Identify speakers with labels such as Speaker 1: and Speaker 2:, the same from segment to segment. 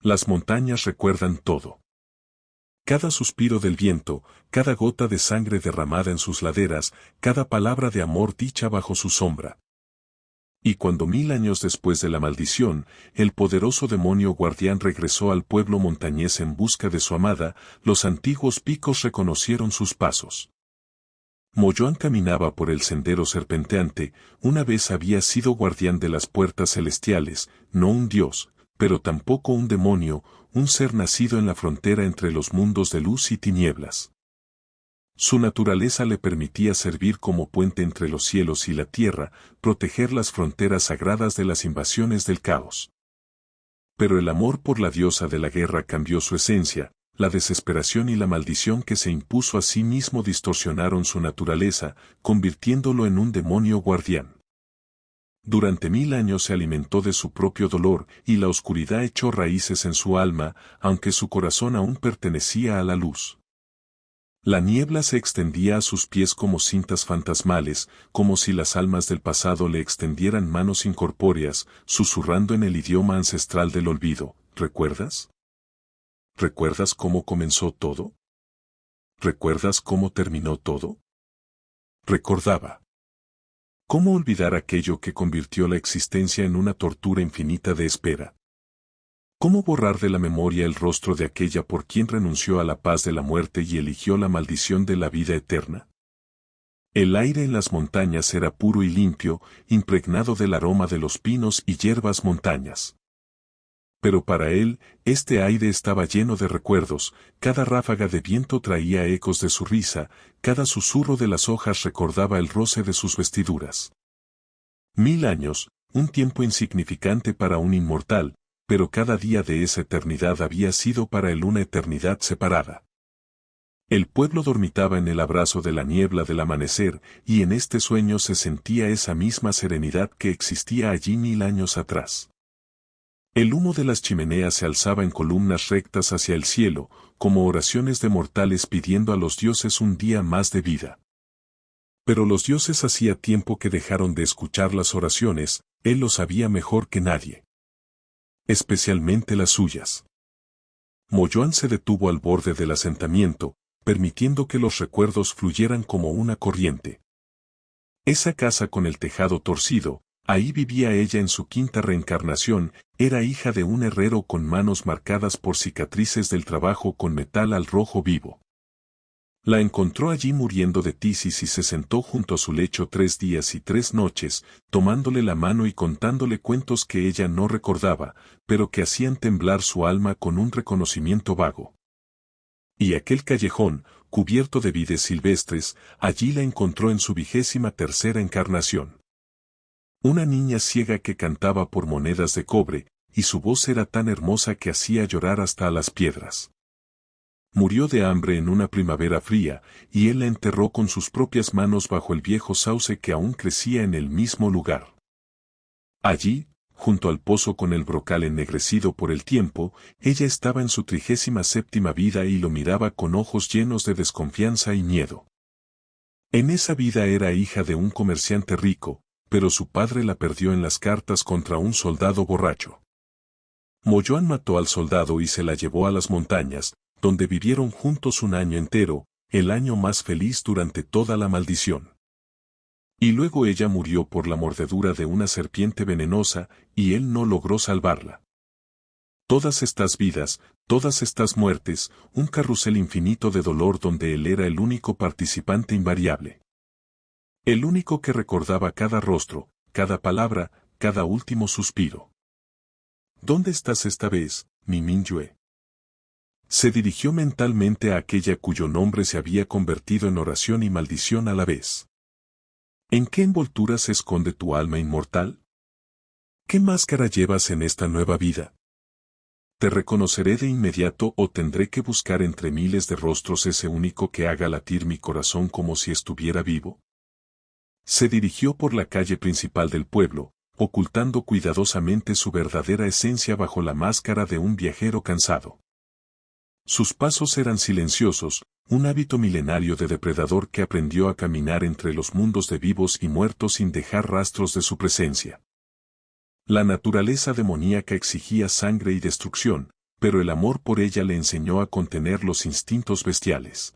Speaker 1: Las montañas recuerdan todo. Cada suspiro del viento, cada gota de sangre derramada en sus laderas, cada palabra de amor dicha bajo su sombra. Y cuando 1000 años después de la maldición, el poderoso demonio guardián regresó al pueblo montañés en busca de su amada, los antiguos picos reconocieron sus pasos. Moyoan caminaba por el sendero serpenteante, una vez había sido guardián de las puertas celestiales, no un dios, pero tampoco un demonio, un ser nacido en la frontera entre los mundos de luz y tinieblas. Su naturaleza le permitía servir como puente entre los cielos y la tierra, proteger las fronteras sagradas de las invasiones del caos. Pero el amor por la diosa de la guerra cambió su esencia, la desesperación y la maldición que se impuso a sí mismo distorsionaron su naturaleza, convirtiéndolo en un demonio guardián. Durante 1000 años se alimentó de su propio dolor y la oscuridad echó raíces en su alma, aunque su corazón aún pertenecía a la luz. La niebla se extendía a sus pies como cintas fantasmales, como si las almas del pasado le extendieran manos incorpóreas, susurrando en el idioma ancestral del olvido. ¿Recuerdas? ¿Recuerdas cómo comenzó todo? ¿Recuerdas cómo terminó todo? Recordaba. ¿Cómo olvidar aquello que convirtió la existencia en una tortura infinita de espera? ¿Cómo borrar de la memoria el rostro de aquella por quien renunció a la paz de la muerte y eligió la maldición de la vida eterna? El aire en las montañas era puro y limpio, impregnado del aroma de los pinos y hierbas montañas. Pero para él, este aire estaba lleno de recuerdos, cada ráfaga de viento traía ecos de su risa, cada susurro de las hojas recordaba el roce de sus vestiduras. 1000 años, un tiempo insignificante para un inmortal, pero cada día de esa eternidad había sido para él una eternidad separada. El pueblo dormitaba en el abrazo de la niebla del amanecer, y en este sueño se sentía esa misma serenidad que existía allí 1000 años atrás. El humo de las chimeneas se alzaba en columnas rectas hacia el cielo, como oraciones de mortales pidiendo a los dioses un día más de vida. Pero los dioses hacía tiempo que dejaron de escuchar las oraciones, él lo sabía mejor que nadie. Especialmente las suyas. Moyoan se detuvo al borde del asentamiento, permitiendo que los recuerdos fluyeran como una corriente. Esa casa con el tejado torcido, ahí vivía ella en su quinta reencarnación, era hija de un herrero con manos marcadas por cicatrices del trabajo con metal al rojo vivo. La encontró allí muriendo de tisis y se sentó junto a su lecho 3 días y 3 noches, tomándole la mano y contándole cuentos que ella no recordaba, pero que hacían temblar su alma con un reconocimiento vago. Y aquel callejón, cubierto de vides silvestres, allí la encontró en su 23ª encarnación. Una niña ciega que cantaba por monedas de cobre, y su voz era tan hermosa que hacía llorar hasta a las piedras. Murió de hambre en una primavera fría, y él la enterró con sus propias manos bajo el viejo sauce que aún crecía en el mismo lugar. Allí, junto al pozo con el brocal ennegrecido por el tiempo, ella estaba en su 37ª vida y lo miraba con ojos llenos de desconfianza y miedo. En esa vida era hija de un comerciante rico, pero su padre la perdió en las cartas contra un soldado borracho. Moyoan mató al soldado y se la llevó a las montañas, donde vivieron juntos un año entero, el año más feliz durante toda la maldición. Y luego ella murió por la mordedura de una serpiente venenosa, y él no logró salvarla. Todas estas vidas, todas estas muertes, un carrusel infinito de dolor donde él era el único participante invariable. El único que recordaba cada rostro, cada palabra, cada último suspiro. ¿Dónde estás esta vez, mi Mingyue? Se dirigió mentalmente a aquella cuyo nombre se había convertido en oración y maldición a la vez. ¿En qué envoltura se esconde tu alma inmortal? ¿Qué máscara llevas en esta nueva vida? ¿Te reconoceré de inmediato o tendré que buscar entre miles de rostros ese único que haga latir mi corazón como si estuviera vivo? Se dirigió por la calle principal del pueblo, ocultando cuidadosamente su verdadera esencia bajo la máscara de un viajero cansado. Sus pasos eran silenciosos, un hábito milenario de depredador que aprendió a caminar entre los mundos de vivos y muertos sin dejar rastros de su presencia. La naturaleza demoníaca exigía sangre y destrucción, pero el amor por ella le enseñó a contener los instintos bestiales.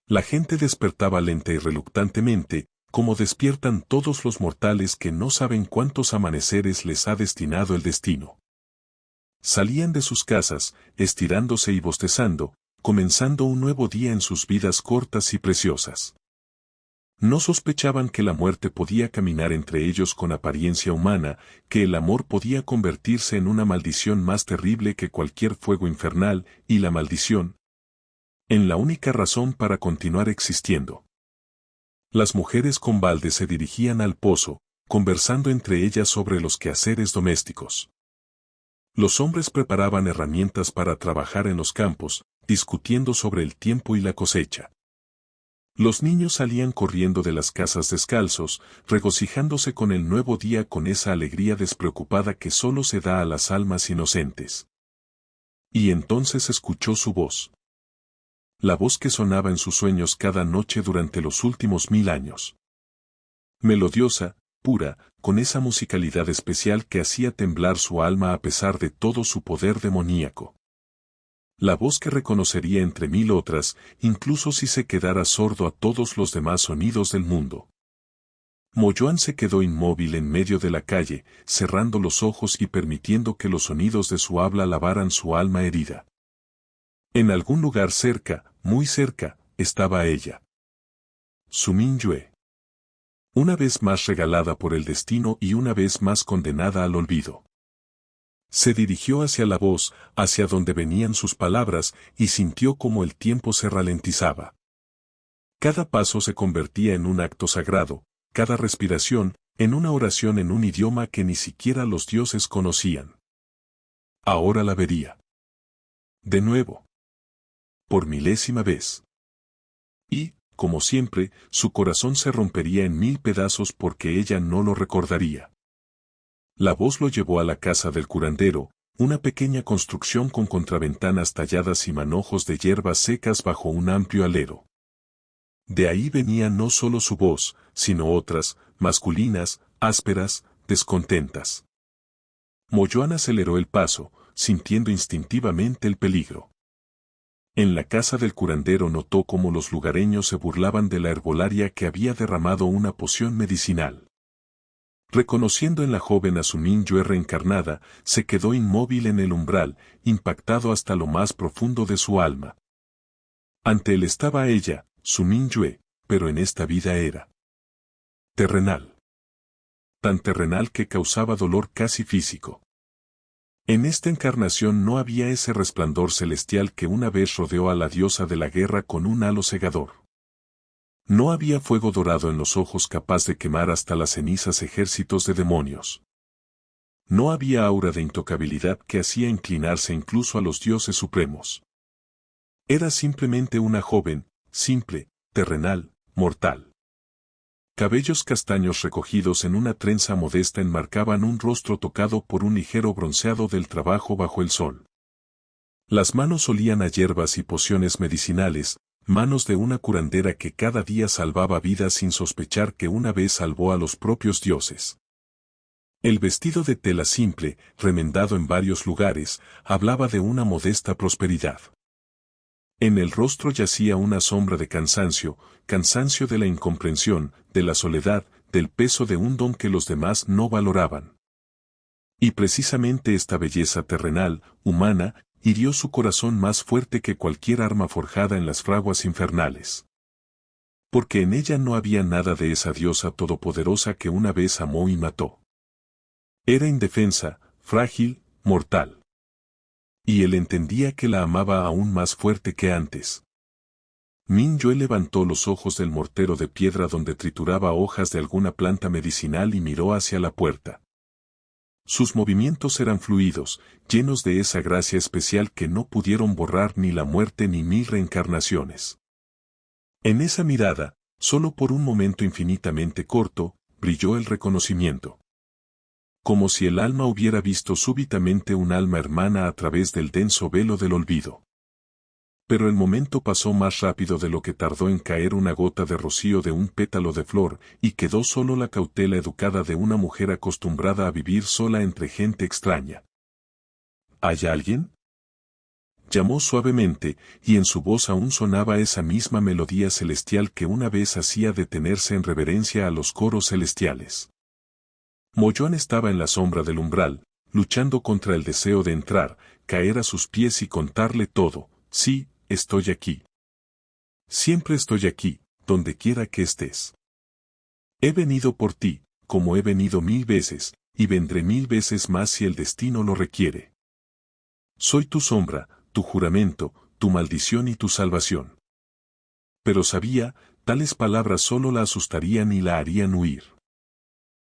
Speaker 1: La gente despertaba lenta y reluctantemente, como despiertan todos los mortales que no saben cuántos amaneceres les ha destinado el destino. Salían de sus casas, estirándose y bostezando, comenzando un nuevo día en sus vidas cortas y preciosas. No sospechaban que la muerte podía caminar entre ellos con apariencia humana, que el amor podía convertirse en una maldición más terrible que cualquier fuego infernal, y la maldición, en la única razón para continuar existiendo. Las mujeres con balde se dirigían al pozo, conversando entre ellas sobre los quehaceres domésticos. Los hombres preparaban herramientas para trabajar en los campos, discutiendo sobre el tiempo y la cosecha. Los niños salían corriendo de las casas descalzos, regocijándose con el nuevo día con esa alegría despreocupada que solo se da a las almas inocentes. Y entonces escuchó su voz. La voz que sonaba en sus sueños cada noche durante los últimos 1000 años. Melodiosa, pura, con esa musicalidad especial que hacía temblar su alma a pesar de todo su poder demoníaco. La voz que reconocería entre 1000 otras, incluso si se quedara sordo a todos los demás sonidos del mundo. Moyuan se quedó inmóvil en medio de la calle, cerrando los ojos y permitiendo que los sonidos de su habla lavaran su alma herida. En algún lugar cerca, muy cerca, estaba ella. Su Min-yue. Una vez más regalada por el destino y una vez más condenada al olvido. Se dirigió hacia la voz, hacia donde venían sus palabras, y sintió como el tiempo se ralentizaba. Cada paso se convertía en un acto sagrado, cada respiración, en una oración en un idioma que ni siquiera los dioses conocían. Ahora la vería. De nuevo. Por 1000ª vez. Y, como siempre, su corazón se rompería en 1000 pedazos porque ella no lo recordaría. La voz lo llevó a la casa del curandero, una pequeña construcción con contraventanas talladas y manojos de hierbas secas bajo un amplio alero. De ahí venía no solo su voz, sino otras, masculinas, ásperas, descontentas. Moyuan aceleró el paso, sintiendo instintivamente el peligro. En la casa del curandero notó cómo los lugareños se burlaban de la herbolaria que había derramado una poción medicinal. Reconociendo en la joven a su Min-yue reencarnada, se quedó inmóvil en el umbral, impactado hasta lo más profundo de su alma. Ante él estaba ella, su Min-yue, pero en esta vida era terrenal. Tan terrenal que causaba dolor casi físico. En esta encarnación no había ese resplandor celestial que una vez rodeó a la diosa de la guerra con un halo cegador. No había fuego dorado en los ojos capaz de quemar hasta las cenizas ejércitos de demonios. No había aura de intocabilidad que hacía inclinarse incluso a los dioses supremos. Era simplemente una joven, simple, terrenal, mortal. Cabellos castaños recogidos en una trenza modesta enmarcaban un rostro tocado por un ligero bronceado del trabajo bajo el sol. Las manos olían a hierbas y pociones medicinales, manos de una curandera que cada día salvaba vidas sin sospechar que una vez salvó a los propios dioses. El vestido de tela simple, remendado en varios lugares, hablaba de una modesta prosperidad. En el rostro yacía una sombra de cansancio, cansancio de la incomprensión, de la soledad, del peso de un don que los demás no valoraban. Y precisamente esta belleza terrenal, humana, hirió su corazón más fuerte que cualquier arma forjada en las fraguas infernales. Porque en ella no había nada de esa diosa todopoderosa que una vez amó y mató. Era indefensa, frágil, mortal. Y él entendía que la amaba aún más fuerte que antes. Min-yue levantó los ojos del mortero de piedra donde trituraba hojas de alguna planta medicinal y miró hacia la puerta. Sus movimientos eran fluidos, llenos de esa gracia especial que no pudieron borrar ni la muerte ni 1000 reencarnaciones. En esa mirada, solo por un momento infinitamente corto, brilló el reconocimiento. Como si el alma hubiera visto súbitamente un alma hermana a través del denso velo del olvido. Pero el momento pasó más rápido de lo que tardó en caer una gota de rocío de un pétalo de flor, y quedó solo la cautela educada de una mujer acostumbrada a vivir sola entre gente extraña. ¿Hay alguien? Llamó suavemente, y en su voz aún sonaba esa misma melodía celestial que una vez hacía detenerse en reverencia a los coros celestiales. Moyuán estaba en la sombra del umbral, luchando contra el deseo de entrar, caer a sus pies y contarle todo. Sí, estoy aquí. Siempre estoy aquí, donde quiera que estés. He venido por ti, como he venido 1000 veces, y vendré 1000 veces más si el destino lo requiere. Soy tu sombra, tu juramento, tu maldición y tu salvación. Pero sabía, tales palabras solo la asustarían y la harían huir.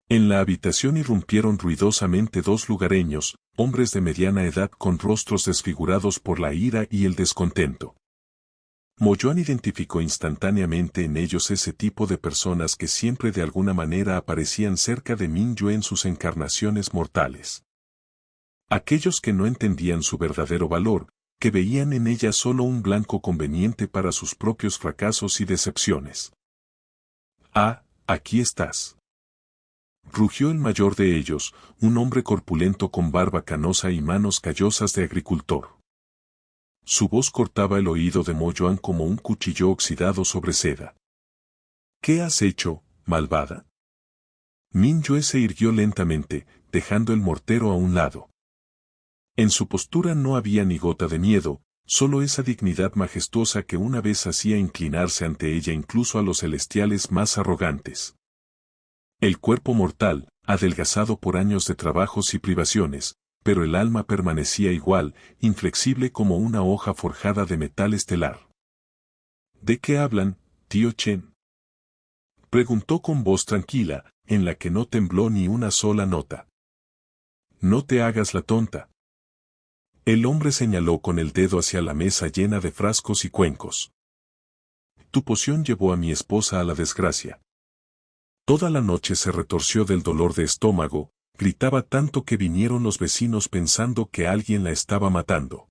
Speaker 1: En la habitación irrumpieron ruidosamente 2 lugareños, hombres de mediana edad con rostros desfigurados por la ira y el descontento. Moyuán identificó instantáneamente en ellos ese tipo de personas que siempre de alguna manera aparecían cerca de Mingyue en sus encarnaciones mortales. Aquellos que no entendían su verdadero valor, que veían en ella solo un blanco conveniente para sus propios fracasos y decepciones. Ah, aquí estás. Rugió el mayor de ellos, un hombre corpulento con barba canosa y manos callosas de agricultor. Su voz cortaba el oído de Moyuán como un cuchillo oxidado sobre seda. ¿Qué has hecho, malvada? Mingyue se irguió lentamente, dejando el mortero a un lado. En su postura no había ni gota de miedo, solo esa dignidad majestuosa que una vez hacía inclinarse ante ella incluso a los celestiales más arrogantes. El cuerpo mortal, adelgazado por años de trabajos y privaciones, pero el alma permanecía igual, inflexible como una hoja forjada de metal estelar. ¿De qué hablan, tío Chen? Preguntó con voz tranquila, en la que no tembló ni una sola nota. No te hagas la tonta. El hombre señaló con el dedo hacia la mesa llena de frascos y cuencos. Tu poción llevó a mi esposa a la desgracia. Toda la noche se retorció del dolor de estómago, gritaba tanto que vinieron los vecinos pensando que alguien la estaba matando.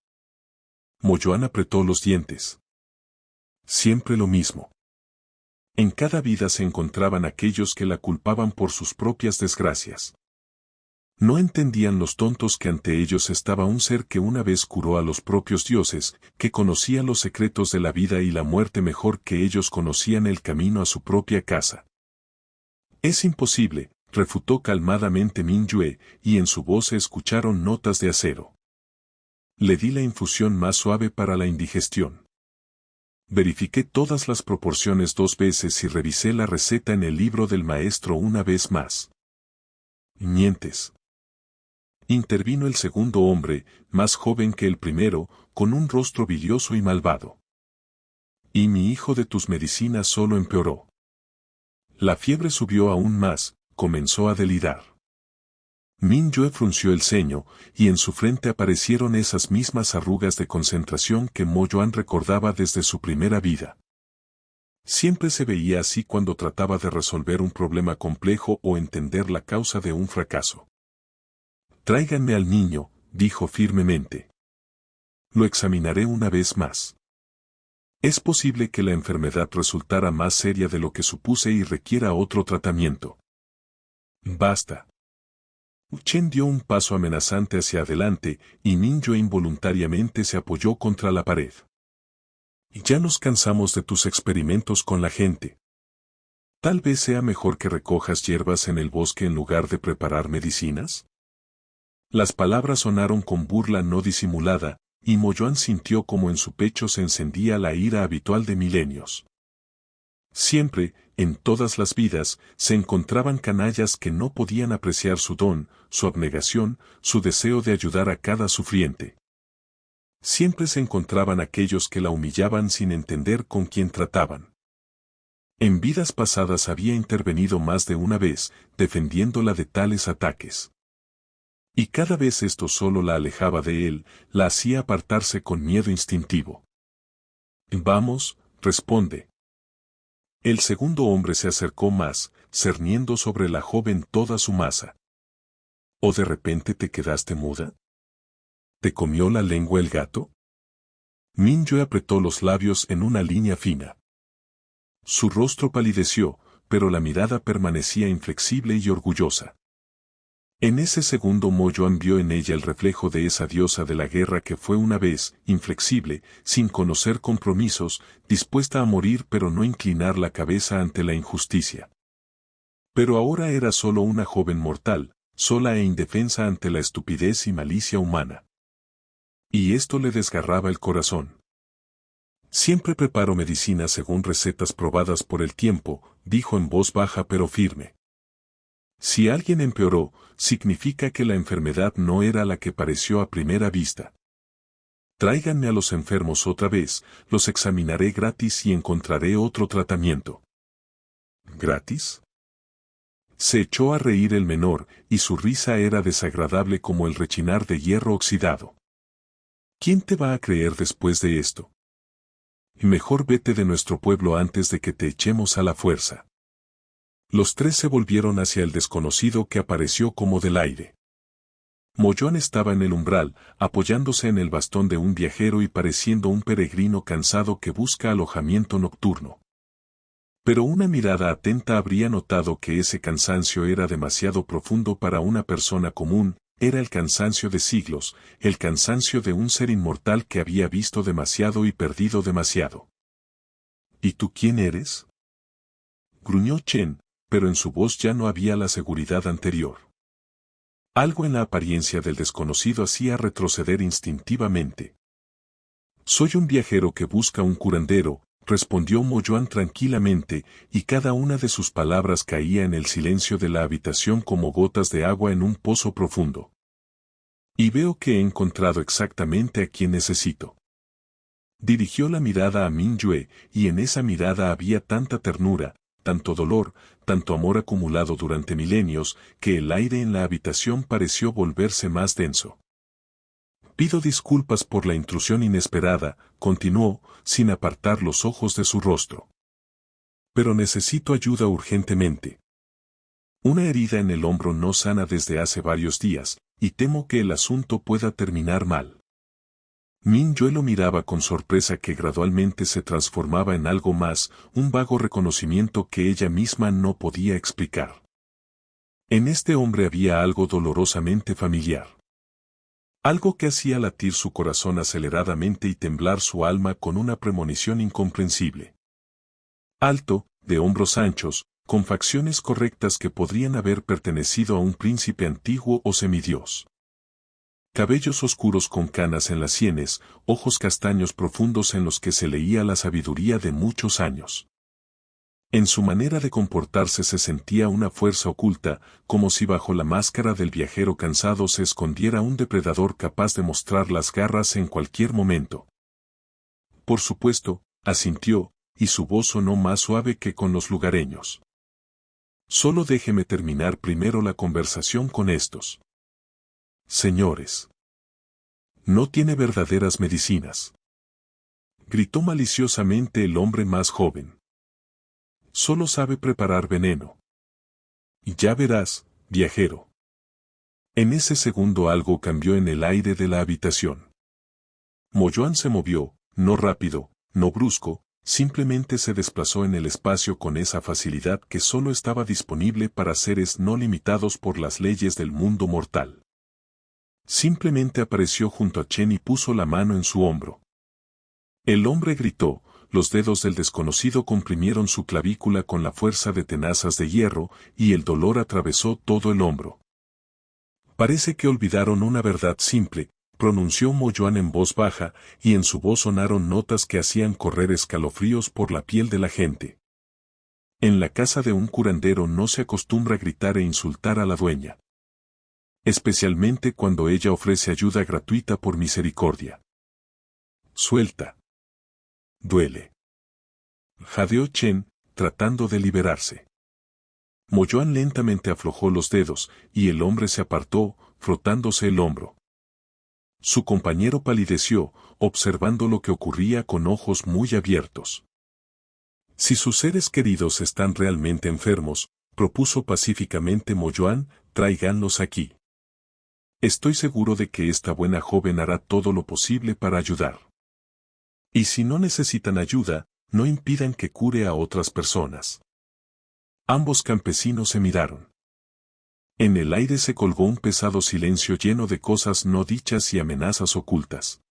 Speaker 1: Moyuán apretó los dientes. Siempre lo mismo. En cada vida se encontraban aquellos que la culpaban por sus propias desgracias. No entendían los tontos que ante ellos estaba un ser que una vez curó a los propios dioses, que conocía los secretos de la vida y la muerte mejor que ellos conocían el camino a su propia casa. Es imposible, refutó calmadamente Mingyue, y en su voz se escucharon notas de acero. Le di la infusión más suave para la indigestión. Verifiqué todas las proporciones 2 veces y revisé la receta en el libro del maestro una vez más. Mientes. Intervino el segundo hombre, más joven que el primero, con un rostro vidrioso y malvado. Y mi hijo de tus medicinas solo empeoró. La fiebre subió aún más, comenzó a delirar. Mingyue frunció el ceño, y en su frente aparecieron esas mismas arrugas de concentración que Moyuán recordaba desde su primera vida. Siempre se veía así cuando trataba de resolver un problema complejo o entender la causa de un fracaso. Tráiganme al niño, dijo firmemente. Lo examinaré una vez más. Es posible que la enfermedad resultara más seria de lo que supuse y requiera otro tratamiento. Basta. Chen dio un paso amenazante hacia adelante, y Mingyue involuntariamente se apoyó contra la pared. Ya nos cansamos de tus experimentos con la gente. Tal vez sea mejor que recojas hierbas en el bosque en lugar de preparar medicinas. Las palabras sonaron con burla no disimulada, y Moyuán sintió como en su pecho se encendía la ira habitual de milenios. Siempre, en todas las vidas, se encontraban canallas que no podían apreciar su don, su abnegación, su deseo de ayudar a cada sufriente. Siempre se encontraban aquellos que la humillaban sin entender con quién trataban. En vidas pasadas había intervenido más de una vez, defendiéndola de tales ataques. Y cada vez esto solo la alejaba de él, la hacía apartarse con miedo instintivo. Vamos, responde. El segundo hombre se acercó más, cerniendo sobre la joven toda su masa. ¿O de repente te quedaste muda? ¿Te comió la lengua el gato? Mingyue apretó los labios en una línea fina. Su rostro palideció, pero la mirada permanecía inflexible y orgullosa. En ese segundo Moyoan vio en ella el reflejo de esa diosa de la guerra que fue una vez, inflexible, sin conocer compromisos, dispuesta a morir pero no inclinar la cabeza ante la injusticia. Pero ahora era solo una joven mortal, sola e indefensa ante la estupidez y malicia humana. Y esto le desgarraba el corazón. Siempre preparo medicina según recetas probadas por el tiempo, dijo en voz baja pero firme. Si alguien empeoró, significa que la enfermedad no era la que pareció a primera vista. Tráiganme a los enfermos otra vez, los examinaré gratis y encontraré otro tratamiento. ¿Gratis? Se echó a reír el menor, y su risa era desagradable como el rechinar de hierro oxidado. ¿Quién te va a creer después de esto? Mejor vete de nuestro pueblo antes de que te echemos a la fuerza. Los tres se volvieron hacia el desconocido que apareció como del aire. Moyoan estaba en el umbral, apoyándose en el bastón de un viajero y pareciendo un peregrino cansado que busca alojamiento nocturno. Pero una mirada atenta habría notado que ese cansancio era demasiado profundo para una persona común, era el cansancio de siglos, el cansancio de un ser inmortal que había visto demasiado y perdido demasiado. ¿Y tú quién eres? Gruñó Chen, pero en su voz ya no había la seguridad anterior. Algo en la apariencia del desconocido hacía retroceder instintivamente. Soy un viajero que busca un curandero, respondió Moyoan tranquilamente, y cada una de sus palabras caía en el silencio de la habitación como gotas de agua en un pozo profundo. Y veo que he encontrado exactamente a quien necesito. Dirigió la mirada a Min Yue, y en esa mirada había tanta ternura, tanto dolor, tanto amor acumulado durante milenios, que el aire en la habitación pareció volverse más denso. Pido disculpas por la intrusión inesperada, continuó, sin apartar los ojos de su rostro. Pero necesito ayuda urgentemente. Una herida en el hombro no sana desde hace varios días, y temo que el asunto pueda terminar mal. Min Yue lo miraba con sorpresa que gradualmente se transformaba en algo más, un vago reconocimiento que ella misma no podía explicar. En este hombre había algo dolorosamente familiar. Algo que hacía latir su corazón aceleradamente y temblar su alma con una premonición incomprensible. Alto, de hombros anchos, con facciones correctas que podrían haber pertenecido a un príncipe antiguo o semidios. Cabellos oscuros con canas en las sienes, ojos castaños profundos en los que se leía la sabiduría de muchos años. En su manera de comportarse se sentía una fuerza oculta, como si bajo la máscara del viajero cansado se escondiera un depredador capaz de mostrar las garras en cualquier momento. Por supuesto, asintió, y su voz sonó más suave que con los lugareños. Solo déjeme terminar primero la conversación con estos señores. No tiene verdaderas medicinas. Gritó maliciosamente el hombre más joven. Solo sabe preparar veneno. Y ya verás, viajero. En ese segundo algo cambió en el aire de la habitación. Moyoan se movió, no rápido, no brusco, simplemente se desplazó en el espacio con esa facilidad que solo estaba disponible para seres no limitados por las leyes del mundo mortal. Simplemente apareció junto a Chen y puso la mano en su hombro. El hombre gritó, los dedos del desconocido comprimieron su clavícula con la fuerza de tenazas de hierro, y el dolor atravesó todo el hombro. Parece que olvidaron una verdad simple, pronunció Moyoan en voz baja, y en su voz sonaron notas que hacían correr escalofríos por la piel de la gente. En la casa de un curandero no se acostumbra a gritar e insultar a la dueña. Especialmente cuando ella ofrece ayuda gratuita por misericordia. Suelta. Duele. Jadeó Chen, tratando de liberarse. Moyoan lentamente aflojó los dedos, y el hombre se apartó, frotándose el hombro. Su compañero palideció, observando lo que ocurría con ojos muy abiertos. Si sus seres queridos están realmente enfermos, propuso pacíficamente Moyoan, tráiganlos aquí. Estoy seguro de que esta buena joven hará todo lo posible para ayudar. Y si no necesitan ayuda, no impidan que cure a otras personas. Ambos campesinos se miraron. En el aire se colgó un pesado silencio lleno de cosas no dichas y amenazas ocultas.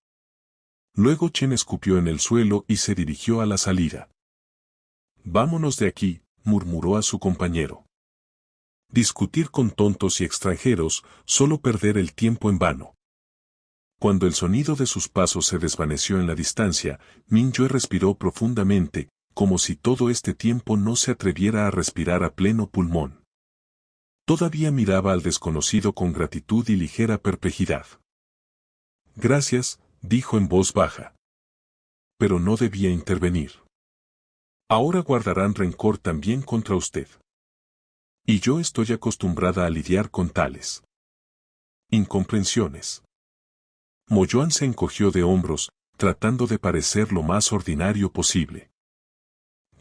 Speaker 1: Luego Chen escupió en el suelo y se dirigió a la salida. «Vámonos de aquí», murmuró a su compañero. Discutir con tontos y extranjeros, solo perder el tiempo en vano. Cuando el sonido de sus pasos se desvaneció en la distancia, Mingyue respiró profundamente, como si todo este tiempo no se atreviera a respirar a pleno pulmón. Todavía miraba al desconocido con gratitud y ligera perplejidad. «Gracias», dijo en voz baja. Pero no debía intervenir. Ahora guardarán rencor también contra usted. Y yo estoy acostumbrada a lidiar con tales incomprensiones. Mo Yuan se encogió de hombros, tratando de parecer lo más ordinario posible.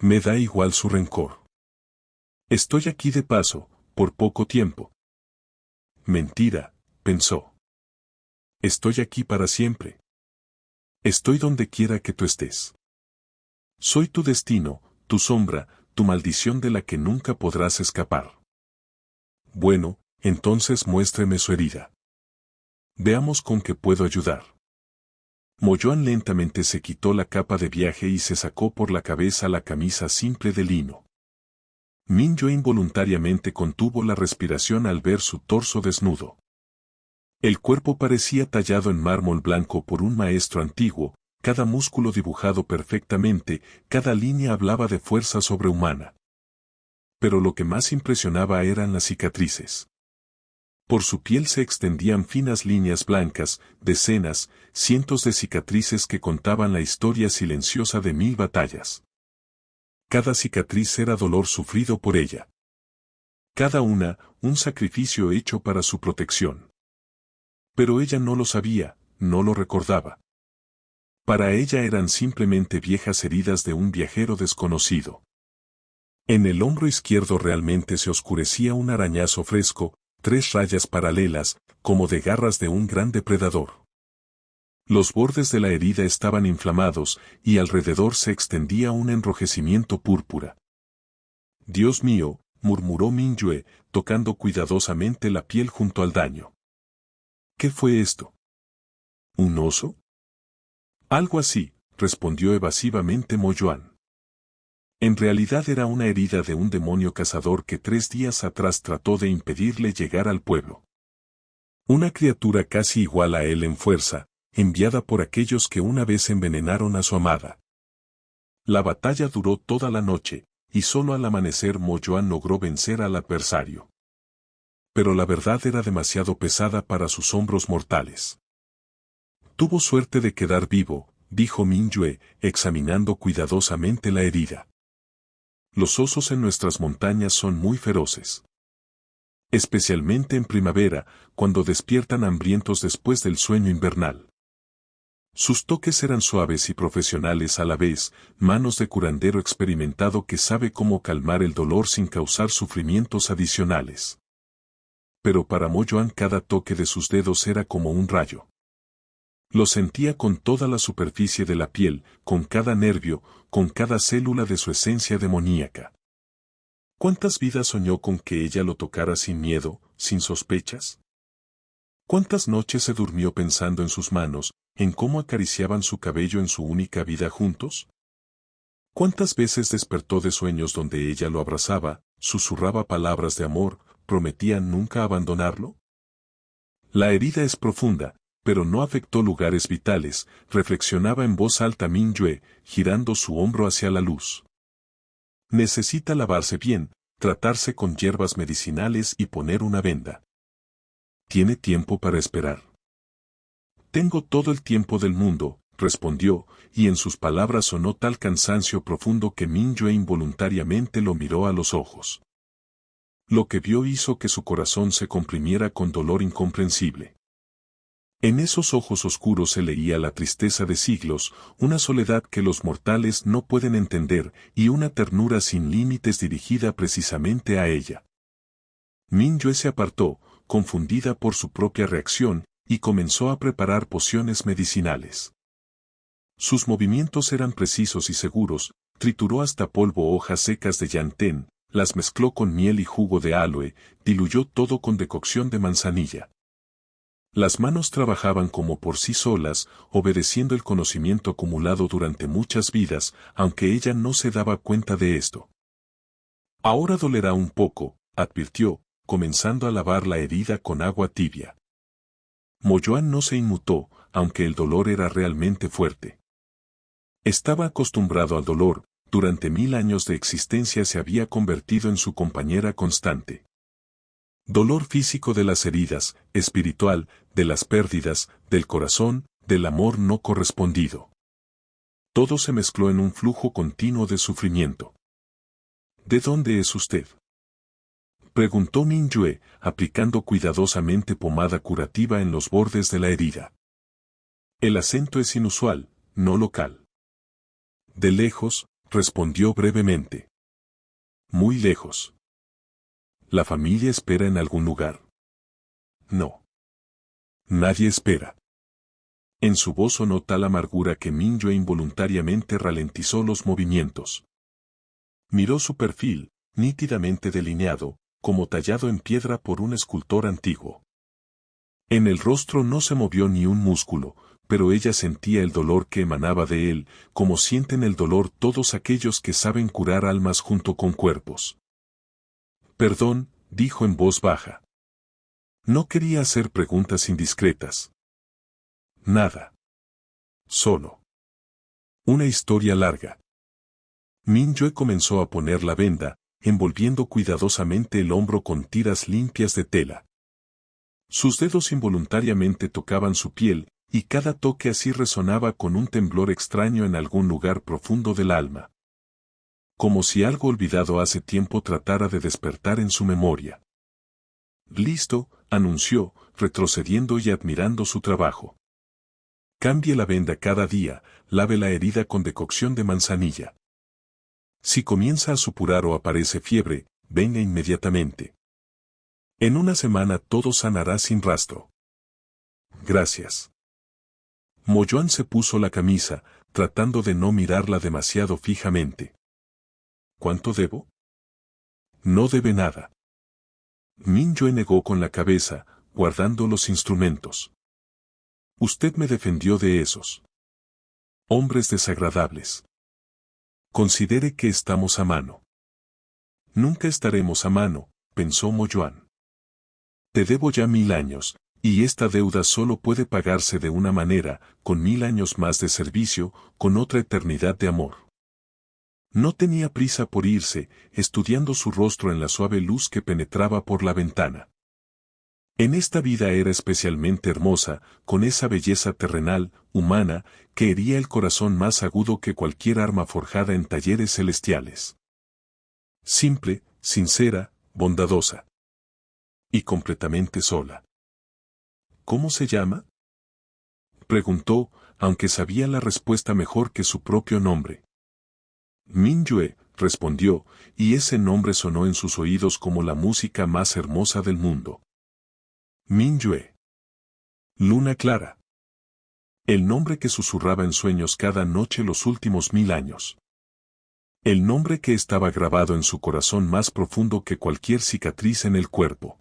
Speaker 1: Me da igual su rencor. Estoy aquí de paso, por poco tiempo. Mentira, pensó. Estoy aquí para siempre. Estoy donde quiera que tú estés. Soy tu destino, tu sombra, tu maldición de la que nunca podrás escapar. Bueno, entonces muéstreme su herida. Veamos con qué puedo ayudar. Mo Yuan lentamente se quitó la capa de viaje y se sacó por la cabeza la camisa simple de lino. Mingyue involuntariamente contuvo la respiración al ver su torso desnudo. El cuerpo parecía tallado en mármol blanco por un maestro antiguo, cada músculo dibujado perfectamente, cada línea hablaba de fuerza sobrehumana. Pero lo que más impresionaba eran las cicatrices. Por su piel se extendían finas líneas blancas, decenas, cientos de cicatrices que contaban la historia silenciosa de 1000 batallas. Cada cicatriz era dolor sufrido por ella. Cada una, un sacrificio hecho para su protección. Pero ella no lo sabía, no lo recordaba. Para ella eran simplemente viejas heridas de un viajero desconocido. En el hombro izquierdo realmente se oscurecía un arañazo fresco, 3 rayas paralelas, como de garras de un gran depredador. Los bordes de la herida estaban inflamados, y alrededor se extendía un enrojecimiento púrpura. «Dios mío», murmuró Mingyue, tocando cuidadosamente la piel junto al daño. «¿Qué fue esto? ¿Un oso?» «Algo así», respondió evasivamente Mo Yuan. En realidad era una herida de un demonio cazador que 3 días atrás trató de impedirle llegar al pueblo. Una criatura casi igual a él en fuerza, enviada por aquellos que una vez envenenaron a su amada. La batalla duró toda la noche, y solo al amanecer Mo Yuan logró vencer al adversario. Pero la verdad era demasiado pesada para sus hombros mortales. Tuvo suerte de quedar vivo, dijo Mingyue, examinando cuidadosamente la herida. Los osos en nuestras montañas son muy feroces. Especialmente en primavera, cuando despiertan hambrientos después del sueño invernal. Sus toques eran suaves y profesionales a la vez, manos de curandero experimentado que sabe cómo calmar el dolor sin causar sufrimientos adicionales. Pero para Mo Yuan cada toque de sus dedos era como un rayo. Lo sentía con toda la superficie de la piel, con cada nervio, con cada célula de su esencia demoníaca. ¿Cuántas vidas soñó con que ella lo tocara sin miedo, sin sospechas? ¿Cuántas noches se durmió pensando en sus manos, en cómo acariciaban su cabello en su única vida juntos? ¿Cuántas veces despertó de sueños donde ella lo abrazaba, susurraba palabras de amor, prometía nunca abandonarlo? La herida es profunda, pero no afectó lugares vitales, reflexionaba en voz alta Mingyue, girando su hombro hacia la luz. Necesita lavarse bien, tratarse con hierbas medicinales y poner una venda. ¿Tiene tiempo para esperar? Tengo todo el tiempo del mundo, respondió, y en sus palabras sonó tal cansancio profundo que Mingyue involuntariamente lo miró a los ojos. Lo que vio hizo que su corazón se comprimiera con dolor incomprensible. En esos ojos oscuros se leía la tristeza de siglos, una soledad que los mortales no pueden entender y una ternura sin límites dirigida precisamente a ella. Mingyue se apartó, confundida por su propia reacción, y comenzó a preparar pociones medicinales. Sus movimientos eran precisos y seguros, trituró hasta polvo hojas secas de yantén, Las mezcló con miel y jugo de aloe, diluyó todo con decocción de manzanilla. Las manos trabajaban como por sí solas, obedeciendo el conocimiento acumulado durante muchas vidas, aunque ella no se daba cuenta de esto. Ahora dolerá un poco, advirtió, comenzando a lavar la herida con agua tibia. Mo Yuan no se inmutó, aunque el dolor era realmente fuerte. Estaba acostumbrado al dolor, durante 1000 años de existencia se había convertido en su compañera constante. Dolor físico de las heridas, espiritual, de las pérdidas, del corazón, del amor no correspondido. Todo se mezcló en un flujo continuo de sufrimiento. ¿De dónde es usted?, preguntó Mingyue, aplicando cuidadosamente pomada curativa en los bordes de la herida. El acento es inusual, no local. De lejos, respondió brevemente. Muy lejos. ¿La familia espera en algún lugar? No. Nadie espera. En su voz sonó tal amargura que Mingyue involuntariamente ralentizó los movimientos. Miró su perfil, nítidamente delineado, como tallado en piedra por un escultor antiguo. En el rostro no se movió ni un músculo, pero ella sentía el dolor que emanaba de él, como sienten el dolor todos aquellos que saben curar almas junto con cuerpos. Perdón, dijo en voz baja. No quería hacer preguntas indiscretas. Nada. Solo. Una historia larga. Mingyue comenzó a poner la venda, envolviendo cuidadosamente el hombro con tiras limpias de tela. Sus dedos involuntariamente tocaban su piel, y cada toque así resonaba con un temblor extraño en algún lugar profundo del alma. Como si algo olvidado hace tiempo tratara de despertar en su memoria. Listo, anunció, retrocediendo y admirando su trabajo. Cambie la venda cada día, lave la herida con decocción de manzanilla. Si comienza a supurar o aparece fiebre, venga inmediatamente. En una semana todo sanará sin rastro. Gracias. Mo Yuan se puso la camisa, tratando de no mirarla demasiado fijamente. ¿Cuánto debo? No debe nada. Mingyue negó con la cabeza, guardando los instrumentos. Usted me defendió de esos hombres desagradables. Considere que estamos a mano. Nunca estaremos a mano, pensó Mo Yuan. Te debo ya 1000 años, y esta deuda solo puede pagarse de una manera, con 1000 años más de servicio, con otra eternidad de amor. No tenía prisa por irse, estudiando su rostro en la suave luz que penetraba por la ventana. En esta vida era especialmente hermosa, con esa belleza terrenal, humana, que hería el corazón más agudo que cualquier arma forjada en talleres celestiales. Simple, sincera, bondadosa. Y completamente sola. ¿Cómo se llama?, preguntó, aunque sabía la respuesta mejor que su propio nombre. Mingyue, respondió, y ese nombre sonó en sus oídos como la música más hermosa del mundo. Mingyue. Luna clara. El nombre que susurraba en sueños cada noche los últimos 1000 años. El nombre que estaba grabado en su corazón más profundo que cualquier cicatriz en el cuerpo.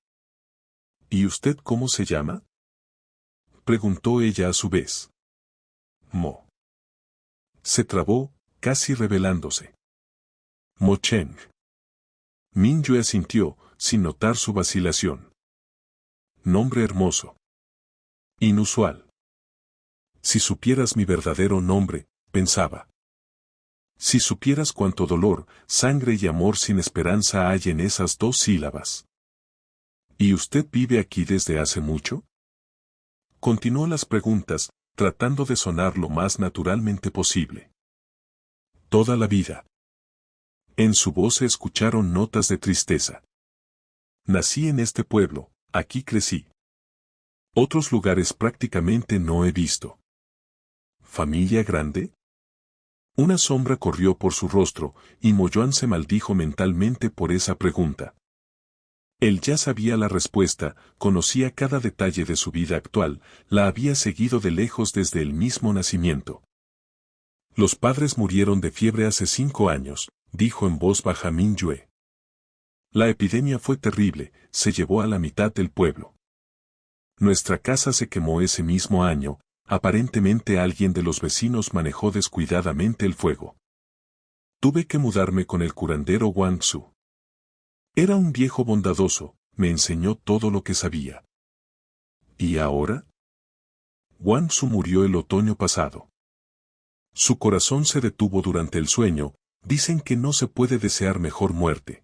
Speaker 1: ¿Y usted cómo se llama?, preguntó ella a su vez. Mo. Se trabó, casi revelándose. Mo Cheng. Mingyue asintió, sin notar su vacilación. Nombre hermoso. Inusual. Si supieras mi verdadero nombre, pensaba. Si supieras cuánto dolor, sangre y amor sin esperanza hay en esas 2 sílabas. ¿Y usted vive aquí desde hace mucho?, continuó las preguntas, tratando de sonar lo más naturalmente posible. Toda la vida. En su voz se escucharon notas de tristeza. Nací en este pueblo, aquí crecí. Otros lugares prácticamente no he visto. ¿Familia grande? Una sombra corrió por su rostro, y Mo Yuan se maldijo mentalmente por esa pregunta. Él ya sabía la respuesta, conocía cada detalle de su vida actual, la había seguido de lejos desde el mismo nacimiento. Los padres murieron de fiebre hace 5 años, dijo en voz baja Mingyue. La epidemia fue terrible, se llevó a la mitad del pueblo. Nuestra casa se quemó ese mismo año, aparentemente alguien de los vecinos manejó descuidadamente el fuego. Tuve que mudarme con el curandero Wang Su. Era un viejo bondadoso, me enseñó todo lo que sabía. ¿Y ahora? Wang Su murió el otoño pasado. Su corazón se detuvo durante el sueño, dicen que no se puede desear mejor muerte.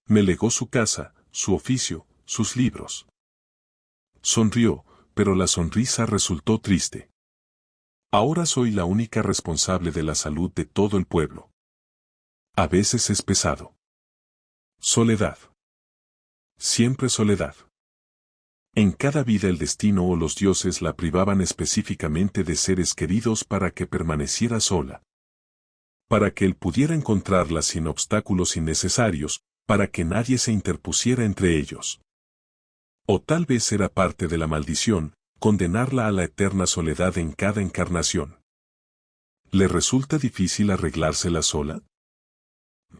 Speaker 1: Me legó su casa, su oficio, sus libros. Sonrió, pero la sonrisa resultó triste. Ahora soy la única responsable de la salud de todo el pueblo. A veces es pesado. Soledad. Siempre soledad. En cada vida el destino o los dioses la privaban específicamente de seres queridos para que permaneciera sola. Para que él pudiera encontrarla sin obstáculos innecesarios, para que nadie se interpusiera entre ellos. O tal vez era parte de la maldición, condenarla a la eterna soledad en cada encarnación. ¿Le resulta difícil arreglársela sola?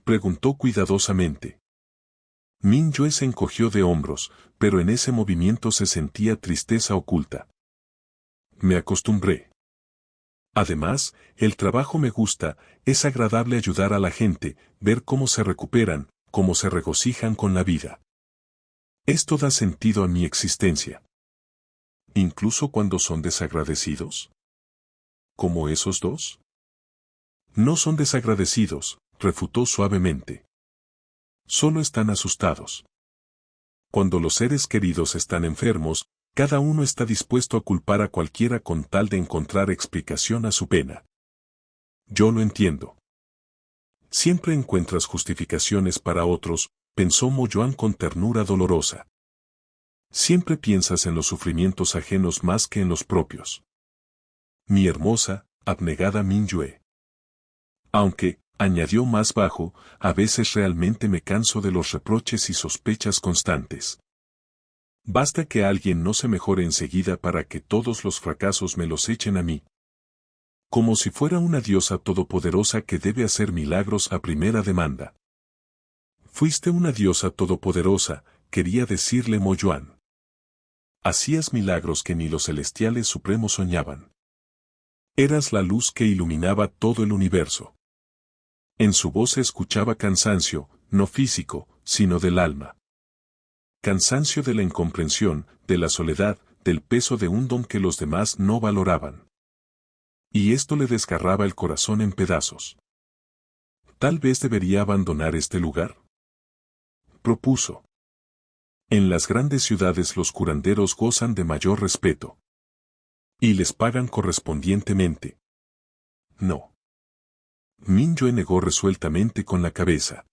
Speaker 1: Preguntó cuidadosamente. Min Yue se encogió de hombros, pero en ese movimiento se sentía tristeza oculta. Me acostumbré. Además, el trabajo me gusta, es agradable ayudar a la gente, ver cómo se recuperan, cómo se regocijan con la vida. Esto da sentido a mi existencia. Incluso cuando son desagradecidos. ¿Como esos dos? No son desagradecidos, refutó suavemente. Solo están asustados. Cuando los seres queridos están enfermos, cada uno está dispuesto a culpar a cualquiera con tal de encontrar explicación a su pena. Yo lo entiendo. Siempre encuentras justificaciones para otros, pensó Mo Yuan con ternura dolorosa. Siempre piensas en los sufrimientos ajenos más que en los propios. Mi hermosa, abnegada Min Yue. Aunque, añadió más bajo, a veces realmente me canso de los reproches y sospechas constantes. Basta que alguien no se mejore enseguida para que todos los fracasos me los echen a mí. Como si fuera una diosa todopoderosa que debe hacer milagros a primera demanda. Fuiste una diosa todopoderosa, quería decirle Mo Yuan. Hacías milagros que ni los celestiales supremos soñaban. Eras la luz que iluminaba todo el universo. En su voz se escuchaba cansancio, no físico, sino del alma. Cansancio de la incomprensión, de la soledad, del peso de un don que los demás no valoraban. Y esto le desgarraba el corazón en pedazos. Tal vez debería abandonar este lugar. Propuso. En las grandes ciudades los curanderos gozan de mayor respeto. Y les pagan correspondientemente. No. Min Yue negó resueltamente con la cabeza.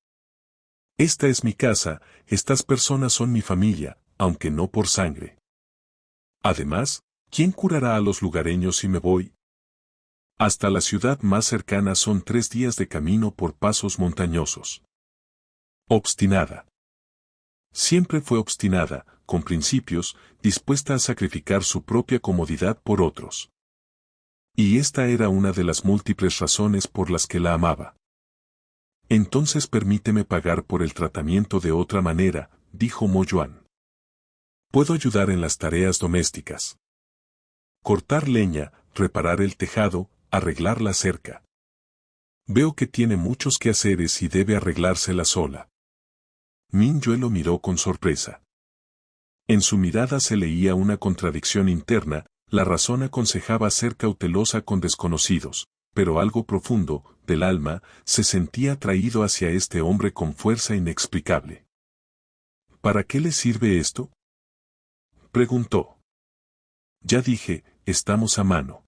Speaker 1: Esta es mi casa, estas personas son mi familia, aunque no por sangre. Además, ¿quién curará a los lugareños si me voy? Hasta la ciudad más cercana son 3 días de camino por pasos montañosos. Obstinada. Siempre fue obstinada, con principios, dispuesta a sacrificar su propia comodidad por otros. Y esta era una de las múltiples razones por las que la amaba. Entonces permíteme pagar por el tratamiento de otra manera, dijo Mo Yuan. Puedo ayudar en las tareas domésticas. Cortar leña, reparar el tejado, arreglar la cerca. Veo que tiene muchos quehaceres y debe arreglársela sola. Min Yue lo miró con sorpresa. En su mirada se leía una contradicción interna, la razón aconsejaba ser cautelosa con desconocidos, pero algo profundo, del alma, se sentía atraído hacia este hombre con fuerza inexplicable. ¿Para qué le sirve esto? Preguntó. Ya dije, estamos a mano.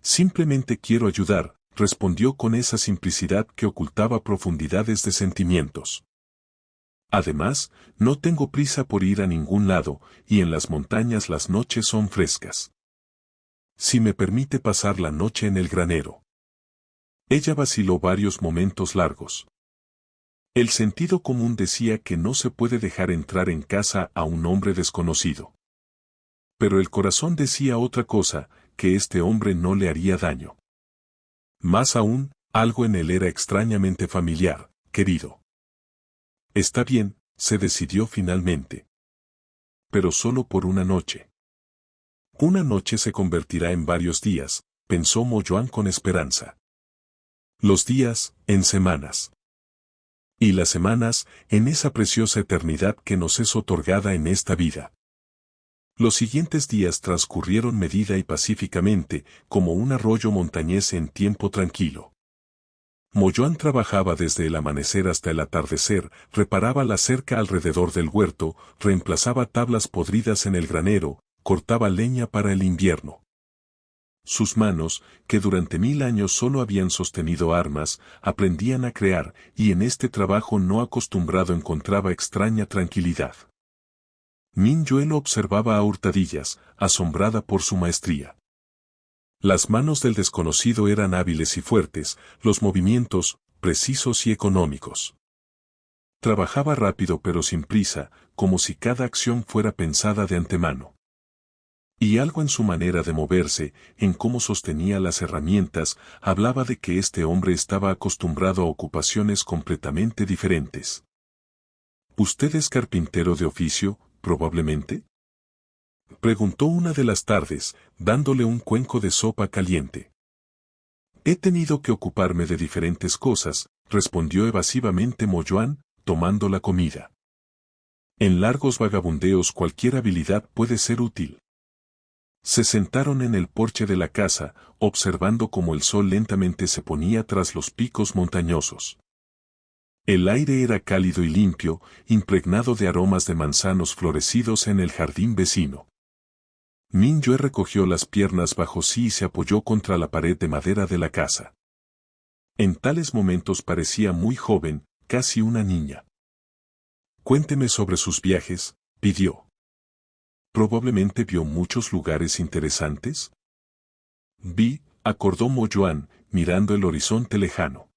Speaker 1: Simplemente quiero ayudar, respondió con esa simplicidad que ocultaba profundidades de sentimientos. Además, no tengo prisa por ir a ningún lado, y en las montañas las noches son frescas. Si me permite pasar la noche en el granero. Ella vaciló varios momentos largos. El sentido común decía que no se puede dejar entrar en casa a un hombre desconocido. Pero el corazón decía otra cosa, que este hombre no le haría daño. Más aún, algo en él era extrañamente familiar, querido. Está bien, se decidió finalmente. Pero solo por una noche. Una noche se convertirá en varios días, pensó Mo-Yuan con esperanza. Los días, en semanas. Y las semanas, en esa preciosa eternidad que nos es otorgada en esta vida. Los siguientes días transcurrieron medida y pacíficamente, como un arroyo montañés en tiempo tranquilo. Mo-Yuan trabajaba desde el amanecer hasta el atardecer, reparaba la cerca alrededor del huerto, reemplazaba tablas podridas en el granero, cortaba leña para el invierno. Sus manos, que durante 1000 años solo habían sostenido armas, aprendían a crear, y en este trabajo no acostumbrado encontraba extraña tranquilidad. Min-Yue lo observaba a hurtadillas, asombrada por su maestría. Las manos del desconocido eran hábiles y fuertes, los movimientos, precisos y económicos. Trabajaba rápido pero sin prisa, como si cada acción fuera pensada de antemano. Y algo en su manera de moverse, en cómo sostenía las herramientas, hablaba de que este hombre estaba acostumbrado a ocupaciones completamente diferentes. ¿Usted es carpintero de oficio, probablemente? Preguntó una de las tardes, dándole un cuenco de sopa caliente. He tenido que ocuparme de diferentes cosas, respondió evasivamente Mo-Yuan, tomando la comida. En largos vagabundeos cualquier habilidad puede ser útil. Se sentaron en el porche de la casa, observando cómo el sol lentamente se ponía tras los picos montañosos. El aire era cálido y limpio, impregnado de aromas de manzanos florecidos en el jardín vecino. Min-Yue recogió las piernas bajo sí y se apoyó contra la pared de madera de la casa. En tales momentos parecía muy joven, casi una niña. Cuénteme sobre sus viajes, pidió. ¿Probablemente vio muchos lugares interesantes? Vi, acordó Mo-Yuan, mirando el horizonte lejano.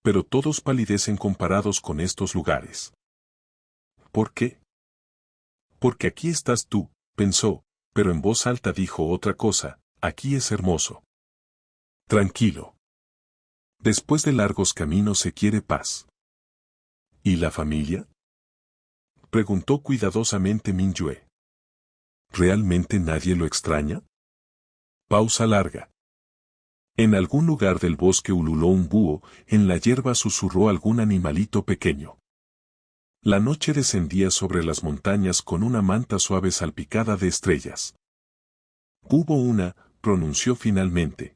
Speaker 1: Pero todos palidecen comparados con estos lugares. ¿Por qué? Porque aquí estás tú, pensó, pero en voz alta dijo otra cosa, aquí es hermoso. Tranquilo. Después de largos caminos se quiere paz. ¿Y la familia? Preguntó cuidadosamente Min-Yue. ¿Realmente nadie lo extraña? Pausa larga. En algún lugar del bosque ululó un búho, en la hierba susurró algún animalito pequeño. La noche descendía sobre las montañas con una manta suave salpicada de estrellas. Hubo una, pronunció finalmente.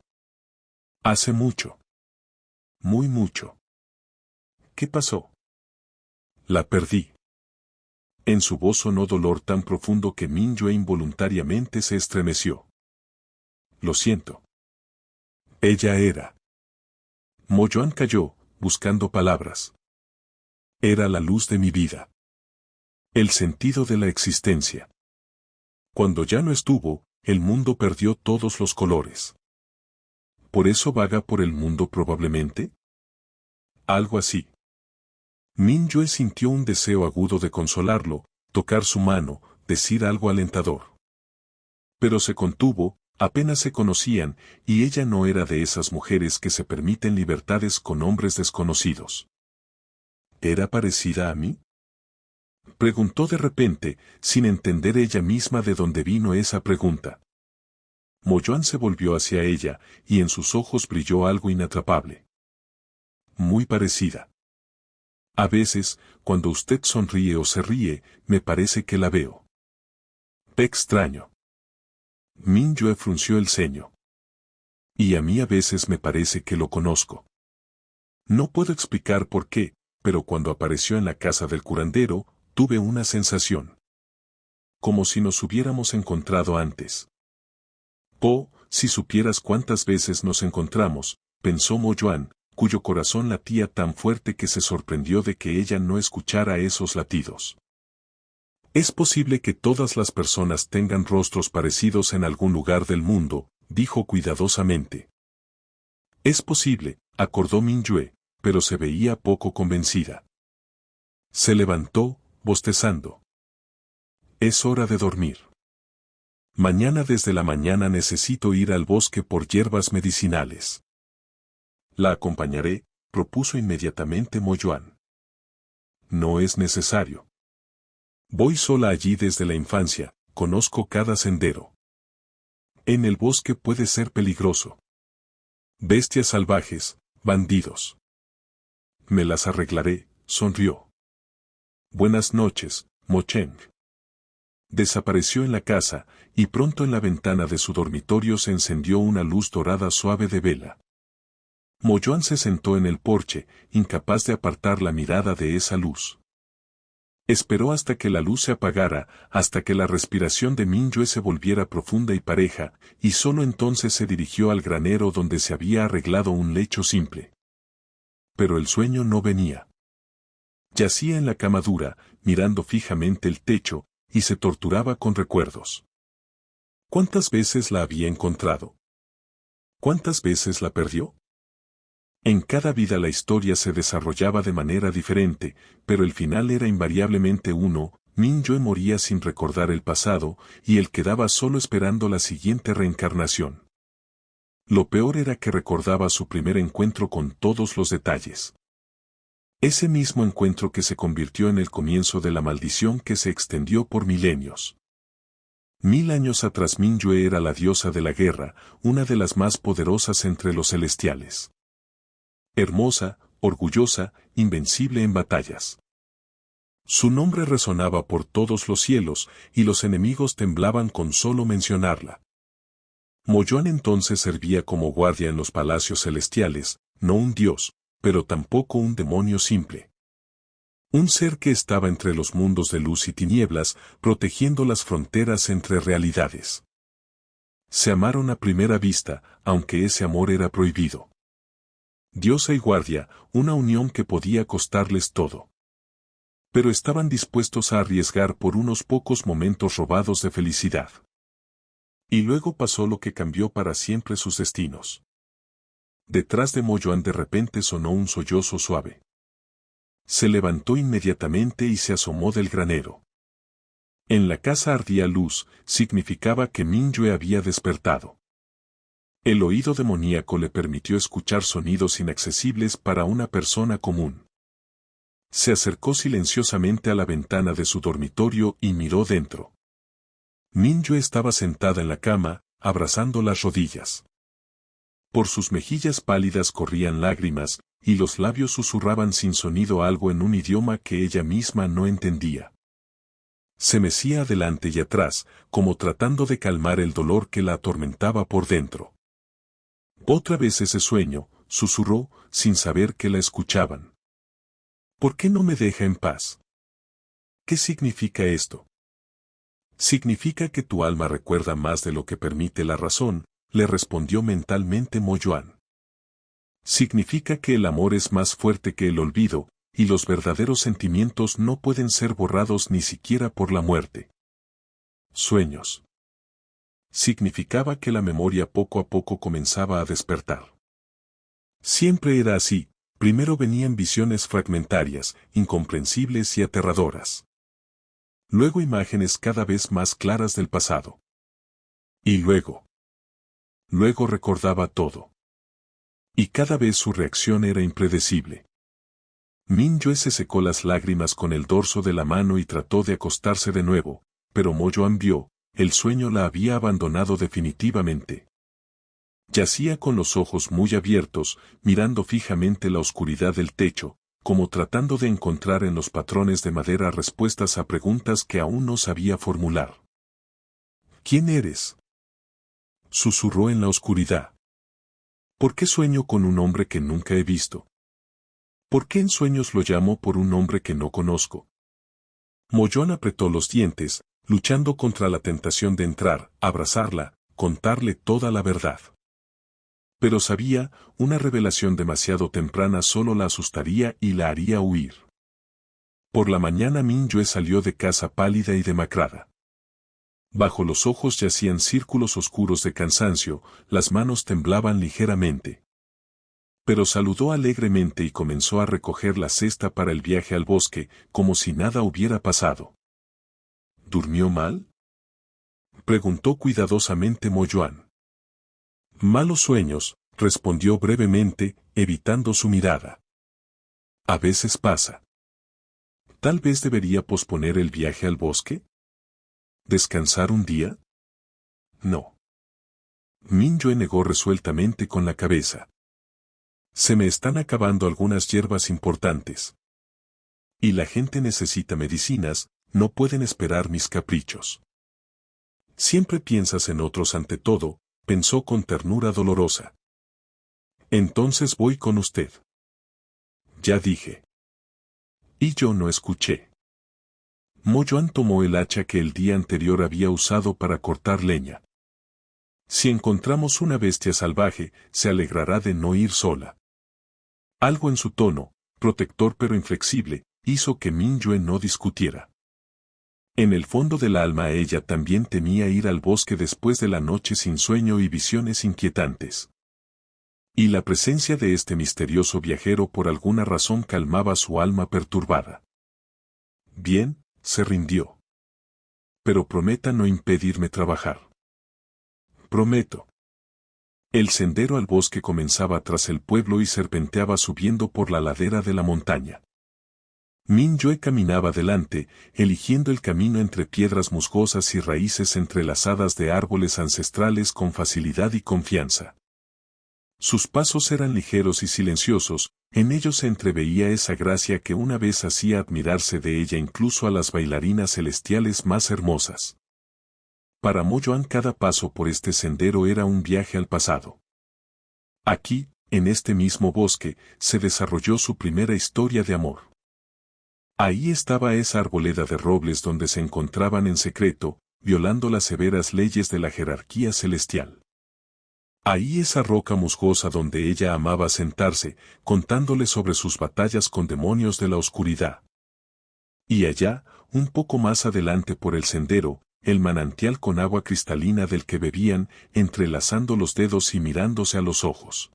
Speaker 1: Hace mucho. Muy mucho. ¿Qué pasó? La perdí. En su voz sonó dolor tan profundo que Min-Yue involuntariamente se estremeció. Lo siento. Ella era. Mo-Yuan calló, buscando palabras. Era la luz de mi vida. El sentido de la existencia. Cuando ya no estuvo, el mundo perdió todos los colores. ¿Por eso vaga por el mundo probablemente? Algo así. Min-Yue sintió un deseo agudo de consolarlo, tocar su mano, decir algo alentador. Pero se contuvo, apenas se conocían, y ella no era de esas mujeres que se permiten libertades con hombres desconocidos. ¿Era parecida a mí? Preguntó de repente, sin entender ella misma de dónde vino esa pregunta. Mo-Yuan se volvió hacia ella, y en sus ojos brilló algo inatrapable. Muy parecida. A veces, cuando usted sonríe o se ríe, me parece que la veo. Extraño. Min-Yue frunció el ceño. Y a mí a veces me parece que lo conozco. No puedo explicar por qué, pero cuando apareció en la casa del curandero, tuve una sensación. Como si nos hubiéramos encontrado antes. Oh, si supieras cuántas veces nos encontramos, pensó Mo-Yuan, cuyo corazón latía tan fuerte que se sorprendió de que ella no escuchara esos latidos. Es posible que todas las personas tengan rostros parecidos en algún lugar del mundo, dijo cuidadosamente. Es posible, acordó Min-Yue, pero se veía poco convencida. Se levantó, bostezando. Es hora de dormir. Mañana desde la mañana necesito ir al bosque por hierbas medicinales. La acompañaré, propuso inmediatamente Mo-Yuan. no es necesario. Voy sola allí desde la infancia, conozco cada sendero. En el bosque puede ser peligroso. Bestias salvajes, bandidos. Me las arreglaré, sonrió. Buenas noches, Mo Cheng. Desapareció en la casa, y pronto en la ventana de su dormitorio se encendió una luz dorada suave de vela. Mo Yuan se sentó en el porche, incapaz de apartar la mirada de esa luz. Esperó hasta que la luz se apagara, hasta que la respiración de Mingyue se volviera profunda y pareja, y solo entonces se dirigió al granero donde se había arreglado un lecho simple. Pero el sueño no venía. Yacía en la cama dura, mirando fijamente el techo, y se torturaba con recuerdos. ¿Cuántas veces la había encontrado? ¿Cuántas veces la perdió? En cada vida la historia se desarrollaba de manera diferente, pero el final era invariablemente uno. Mingyue moría sin recordar el pasado, y él quedaba solo esperando la siguiente reencarnación. Lo peor era que recordaba su primer encuentro con todos los detalles. Ese mismo encuentro que se convirtió en el comienzo de la maldición que se extendió por milenios. 1000 años atrás Mingyue era la diosa de la guerra, una de las más poderosas entre los celestiales. Hermosa, orgullosa, invencible en batallas. Su nombre resonaba por todos los cielos, y los enemigos temblaban con solo mencionarla. Mo Yuan entonces servía como guardia en los palacios celestiales, no un dios, pero tampoco un demonio simple. Un ser que estaba entre los mundos de luz y tinieblas, protegiendo las fronteras entre realidades. Se amaron a primera vista, aunque ese amor era prohibido. Diosa y guardia, una unión que podía costarles todo. Pero estaban dispuestos a arriesgar por unos pocos momentos robados de felicidad. Y luego pasó lo que cambió para siempre sus destinos. Detrás de Mo Yuan de repente sonó un sollozo suave. Se levantó inmediatamente y se asomó del granero. En la casa ardía luz, significaba que Mingyue había despertado. El oído demoníaco le permitió escuchar sonidos inaccesibles para una persona común. Se acercó silenciosamente a la ventana de su dormitorio y miró dentro. Mingyue estaba sentada en la cama, abrazando las rodillas. Por sus mejillas pálidas corrían lágrimas, y los labios susurraban sin sonido algo en un idioma que ella misma no entendía. Se mecía adelante y atrás, como tratando de calmar el dolor que la atormentaba por dentro. Otra vez ese sueño, susurró, sin saber que la escuchaban. ¿Por qué no me deja en paz? ¿Qué significa esto? Significa que tu alma recuerda más de lo que permite la razón, le respondió mentalmente Mo Yuan. Significa que el amor es más fuerte que el olvido, y los verdaderos sentimientos no pueden ser borrados ni siquiera por la muerte. Sueños. Significaba que la memoria poco a poco comenzaba a despertar. Siempre era así, primero venían visiones fragmentarias, incomprensibles y aterradoras. Luego imágenes cada vez más claras del pasado. Y luego recordaba todo. Y cada vez su reacción era impredecible. Mingyue se secó las lágrimas con el dorso de la mano y trató de acostarse de nuevo, pero Mo Yuan vio, el sueño la había abandonado definitivamente. Yacía con los ojos muy abiertos, mirando fijamente la oscuridad del techo, como tratando de encontrar en los patrones de madera respuestas a preguntas que aún no sabía formular. ¿Quién eres?, susurró en la oscuridad. ¿Por qué sueño con un hombre que nunca he visto? ¿Por qué en sueños lo llamo por un nombre que no conozco? Mo Yuan apretó los dientes, luchando contra la tentación de entrar, abrazarla, contarle toda la verdad. Pero sabía, una revelación demasiado temprana solo la asustaría y la haría huir. Por la mañana Mingyue salió de casa pálida y demacrada. Bajo los ojos yacían círculos oscuros de cansancio, las manos temblaban ligeramente. Pero saludó alegremente y comenzó a recoger la cesta para el viaje al bosque, como si nada hubiera pasado. ¿Durmió mal?, preguntó cuidadosamente Mo Yuan. Malos sueños, respondió brevemente, evitando su mirada. A veces pasa. Tal vez debería posponer el viaje al bosque. ¿Descansar un día? No. Mingyue negó resueltamente con la cabeza. Se me están acabando algunas hierbas importantes. Y la gente necesita medicinas, no pueden esperar mis caprichos. Siempre piensas en otros ante todo, pensó con ternura dolorosa. Entonces voy con usted. Ya dije. Y yo no escuché. Mo Yuan tomó el hacha que el día anterior había usado para cortar leña. Si encontramos una bestia salvaje, se alegrará de no ir sola. Algo en su tono, protector pero inflexible, hizo que Mingyue no discutiera. En el fondo del alma ella también temía ir al bosque después de la noche sin sueño y visiones inquietantes. Y la presencia de este misterioso viajero por alguna razón calmaba su alma perturbada. Bien, se rindió. Pero prometa no impedirme trabajar. Prometo. El sendero al bosque comenzaba tras el pueblo y serpenteaba subiendo por la ladera de la montaña. Mingyue caminaba delante, eligiendo el camino entre piedras musgosas y raíces entrelazadas de árboles ancestrales con facilidad y confianza. Sus pasos eran ligeros y silenciosos, en ellos se entreveía esa gracia que una vez hacía admirarse de ella incluso a las bailarinas celestiales más hermosas. Para Mo Yuan cada paso por este sendero era un viaje al pasado. Aquí, en este mismo bosque, se desarrolló su primera historia de amor. Ahí estaba esa arboleda de robles donde se encontraban en secreto, violando las severas leyes de la jerarquía celestial. Ahí esa roca musgosa donde ella amaba sentarse, contándole sobre sus batallas con demonios de la oscuridad. Y allá, un poco más adelante por el sendero, el manantial con agua cristalina del que bebían, entrelazando los dedos y mirándose a los ojos.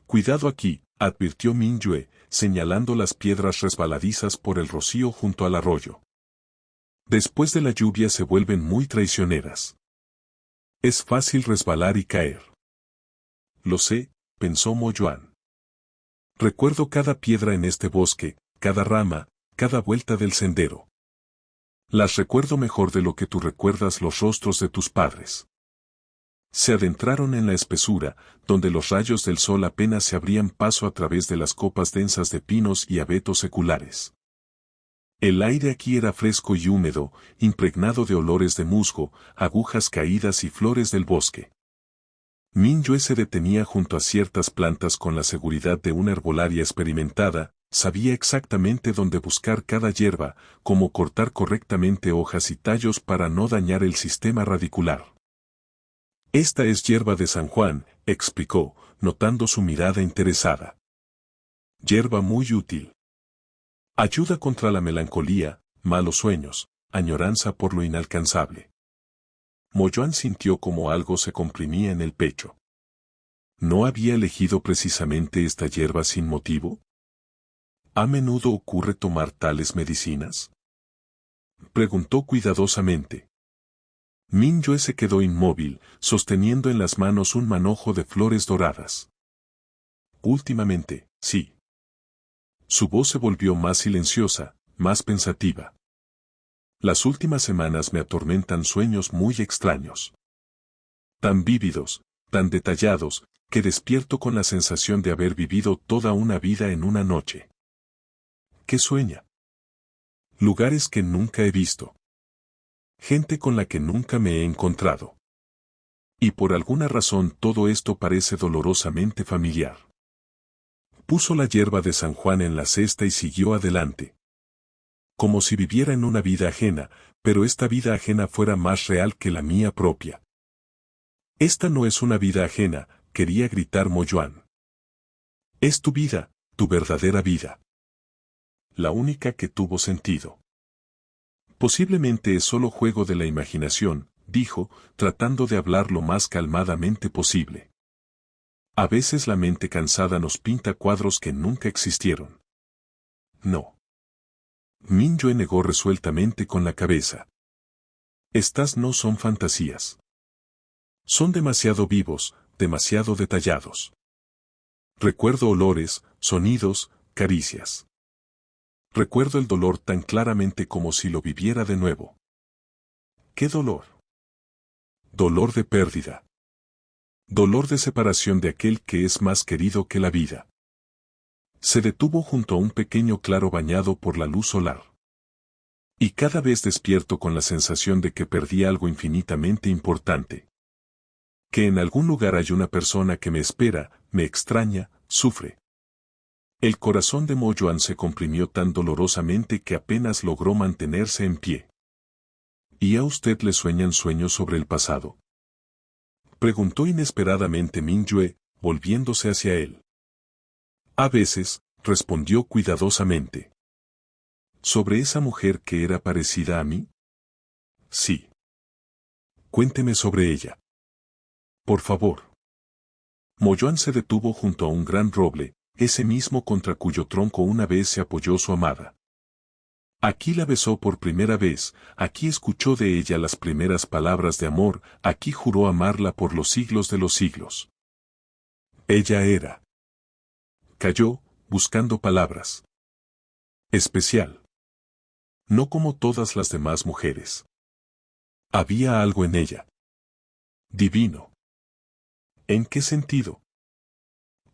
Speaker 1: Cuidado aquí, advirtió Mingyue, señalando las piedras resbaladizas por el rocío junto al arroyo. Después de la lluvia se vuelven muy traicioneras. Es fácil resbalar y caer. Lo sé, pensó Mo Yuan. Recuerdo cada piedra en este bosque, cada rama, cada vuelta del sendero. Las recuerdo mejor de lo que tú recuerdas los rostros de tus padres. Se adentraron en la espesura, donde los rayos del sol apenas se abrían paso a través de las copas densas de pinos y abetos seculares. El aire aquí era fresco y húmedo, impregnado de olores de musgo, agujas caídas y flores del bosque. Mingyue se detenía junto a ciertas plantas con la seguridad de una herbolaria experimentada, sabía exactamente dónde buscar cada hierba, cómo cortar correctamente hojas y tallos para no dañar el sistema radicular. Esta es hierba de San Juan, explicó, notando su mirada interesada. Hierba muy útil. Ayuda contra la melancolía, malos sueños, añoranza por lo inalcanzable. Mo Yuan sintió como algo se comprimía en el pecho. ¿No había elegido precisamente esta hierba sin motivo? ¿A menudo ocurre tomar tales medicinas? Preguntó cuidadosamente. Mingyue se quedó inmóvil, sosteniendo en las manos un manojo de flores doradas. Últimamente, sí. Su voz se volvió más silenciosa, más pensativa. Las últimas semanas me atormentan sueños muy extraños. Tan vívidos, tan detallados, que despierto con la sensación de haber vivido toda una vida en una noche. ¿Qué sueña? Lugares que nunca he visto. Gente con la que nunca me he encontrado. Y por alguna razón todo esto parece dolorosamente familiar. Puso la hierba de San Juan en la cesta y siguió adelante. Como si viviera en una vida ajena, pero esta vida ajena fuera más real que la mía propia. Esta no es una vida ajena, quería gritar Mo Yuan. Es tu vida, tu verdadera vida. La única que tuvo sentido. Posiblemente es solo juego de la imaginación, dijo, tratando de hablar lo más calmadamente posible. A veces la mente cansada nos pinta cuadros que nunca existieron. No. Mingyue negó resueltamente con la cabeza. Estas no son fantasías. Son demasiado vivos, demasiado detallados. Recuerdo olores, sonidos, caricias. Recuerdo el dolor tan claramente como si lo viviera de nuevo. ¿Qué dolor? Dolor de pérdida. Dolor de separación de aquel que es más querido que la vida. Se detuvo junto a un pequeño claro bañado por la luz solar. Y cada vez despierto con la sensación de que perdí algo infinitamente importante. Que en algún lugar hay una persona que me espera, me extraña, sufre. El corazón de Mo Yuan se comprimió tan dolorosamente que apenas logró mantenerse en pie. ¿Y a usted le sueñan sueños sobre el pasado? Preguntó inesperadamente Min Yue, volviéndose hacia él. A veces, respondió cuidadosamente. ¿Sobre esa mujer que era parecida a mí? Sí. Cuénteme sobre ella. Por favor. Mo Yuan se detuvo junto a un gran roble, ese mismo contra cuyo tronco una vez se apoyó su amada. Aquí la besó por primera vez, aquí escuchó de ella las primeras palabras de amor, aquí juró amarla por los siglos de los siglos. Ella era. Calló, buscando palabras. Especial. No como todas las demás mujeres. Había algo en ella. Divino. ¿En qué sentido?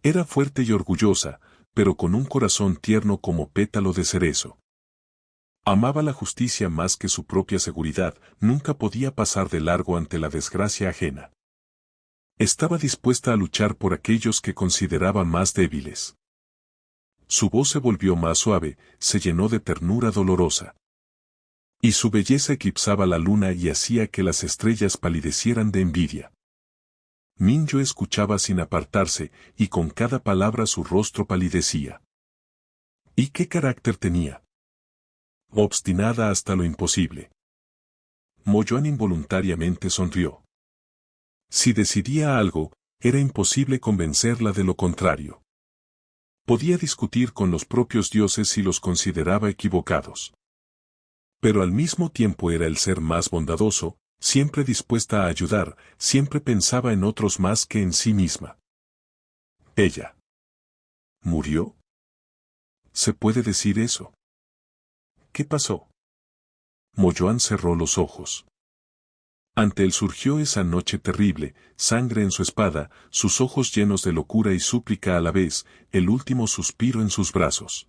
Speaker 1: Era fuerte y orgullosa, pero con un corazón tierno como pétalo de cerezo. Amaba la justicia más que su propia seguridad, nunca podía pasar de largo ante la desgracia ajena. Estaba dispuesta a luchar por aquellos que consideraba más débiles. Su voz se volvió más suave, se llenó de ternura dolorosa. Y su belleza eclipsaba la luna y hacía que las estrellas palidecieran de envidia. Min Yue escuchaba sin apartarse, y con cada palabra su rostro palidecía. ¿Y qué carácter tenía? Obstinada hasta lo imposible. Mo Yuan involuntariamente sonrió. Si decidía algo, era imposible convencerla de lo contrario. Podía discutir con los propios dioses si los consideraba equivocados. Pero al mismo tiempo era el ser más bondadoso, siempre dispuesta a ayudar, siempre pensaba en otros más que en sí misma. Ella. ¿Murió? ¿Se puede decir eso? ¿Qué pasó? Mo Yuan cerró los ojos. Ante él surgió esa noche terrible, sangre en su espada, sus ojos llenos de locura y súplica a la vez, el último suspiro en sus brazos.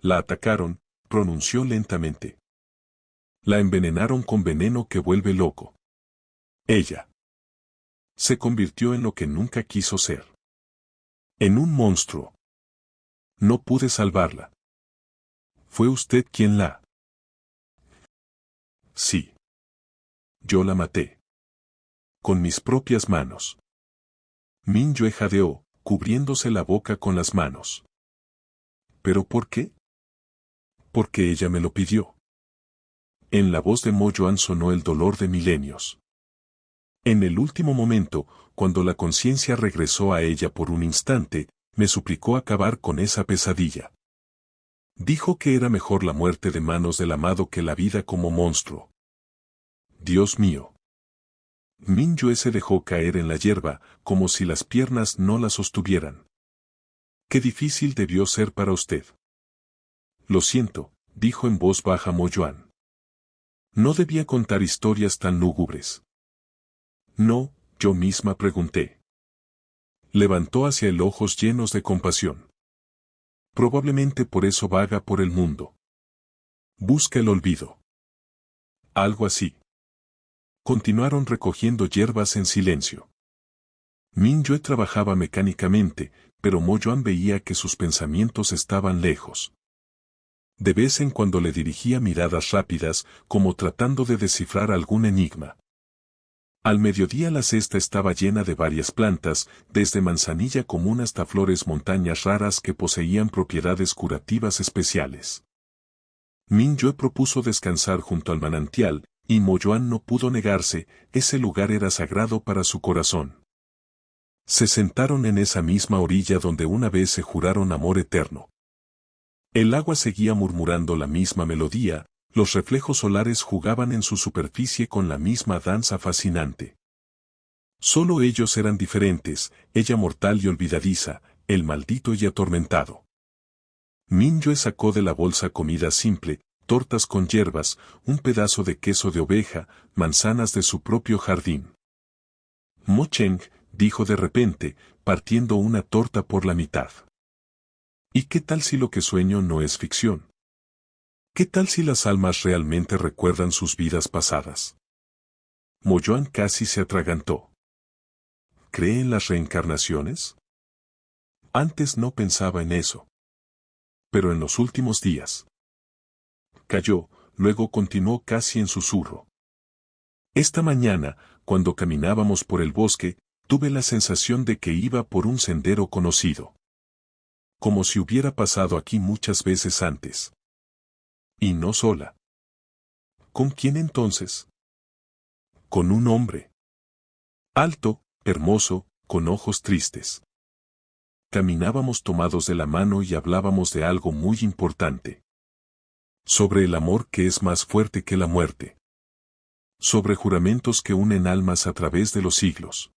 Speaker 1: La atacaron, pronunció lentamente. La envenenaron con veneno que vuelve loco. Ella se convirtió en lo que nunca quiso ser. En un monstruo. No pude salvarla. ¿Fue usted quien la? Sí. Yo la maté. Con mis propias manos. Min Yue jadeó, cubriéndose la boca con las manos. ¿Pero por qué? Porque ella me lo pidió. En la voz de Mo Yuan sonó el dolor de milenios. En el último momento, cuando la conciencia regresó a ella por un instante, me suplicó acabar con esa pesadilla. Dijo que era mejor la muerte de manos del amado que la vida como monstruo. Dios mío. Min Yue se dejó caer en la hierba, como si las piernas no la sostuvieran. Qué difícil debió ser para usted. Lo siento, dijo en voz baja Mo Yuan. No debía contar historias tan lúgubres. No, yo misma pregunté. Levantó hacia él ojos llenos de compasión. Probablemente por eso vaga por el mundo. Busca el olvido. Algo así. Continuaron recogiendo hierbas en silencio. Min Yue trabajaba mecánicamente, pero Mo Yuan veía que sus pensamientos estaban lejos. De vez en cuando le dirigía miradas rápidas, como tratando de descifrar algún enigma. Al mediodía la cesta estaba llena de varias plantas, desde manzanilla común hasta flores montañas raras que poseían propiedades curativas especiales. Min Yue propuso descansar junto al manantial, y Mo Yuan no pudo negarse, ese lugar era sagrado para su corazón. Se sentaron en esa misma orilla donde una vez se juraron amor eterno. El agua seguía murmurando la misma melodía, los reflejos solares jugaban en su superficie con la misma danza fascinante. Solo ellos eran diferentes, ella mortal y olvidadiza, él maldito y atormentado. Mingyue sacó de la bolsa comida simple, tortas con hierbas, un pedazo de queso de oveja, manzanas de su propio jardín. Mo Cheng, dijo de repente, partiendo una torta por la mitad. ¿Y qué tal si lo que sueño no es ficción? ¿Qué tal si las almas realmente recuerdan sus vidas pasadas? Mo Yuan casi se atragantó. ¿Cree en las reencarnaciones? Antes no pensaba en eso. Pero en los últimos días. Calló, luego continuó casi en susurro. Esta mañana, cuando caminábamos por el bosque, tuve la sensación de que iba por un sendero conocido. Como si hubiera pasado aquí muchas veces antes. Y no sola. ¿Con quién entonces? Con un hombre. Alto, hermoso, con ojos tristes. Caminábamos tomados de la mano y hablábamos de algo muy importante. Sobre el amor que es más fuerte que la muerte. Sobre juramentos que unen almas a través de los siglos.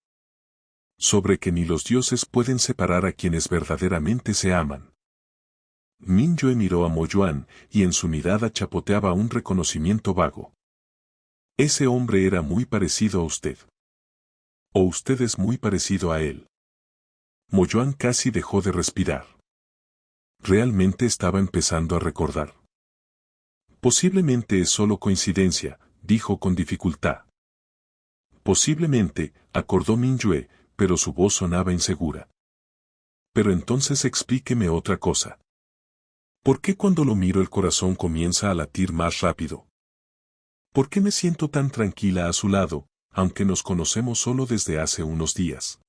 Speaker 1: Sobre que ni los dioses pueden separar a quienes verdaderamente se aman. Mingyue miró a Mo Yuan, y en su mirada chapoteaba un reconocimiento vago. Ese hombre era muy parecido a usted. O usted es muy parecido a él. Mo Yuan casi dejó de respirar. Realmente estaba empezando a recordar. Posiblemente es solo coincidencia, dijo con dificultad. Posiblemente, acordó Mingyue, pero su voz sonaba insegura. Pero entonces explíqueme otra cosa. ¿Por qué cuando lo miro el corazón comienza a latir más rápido? ¿Por qué me siento tan tranquila a su lado, aunque nos conocemos solo desde hace unos días?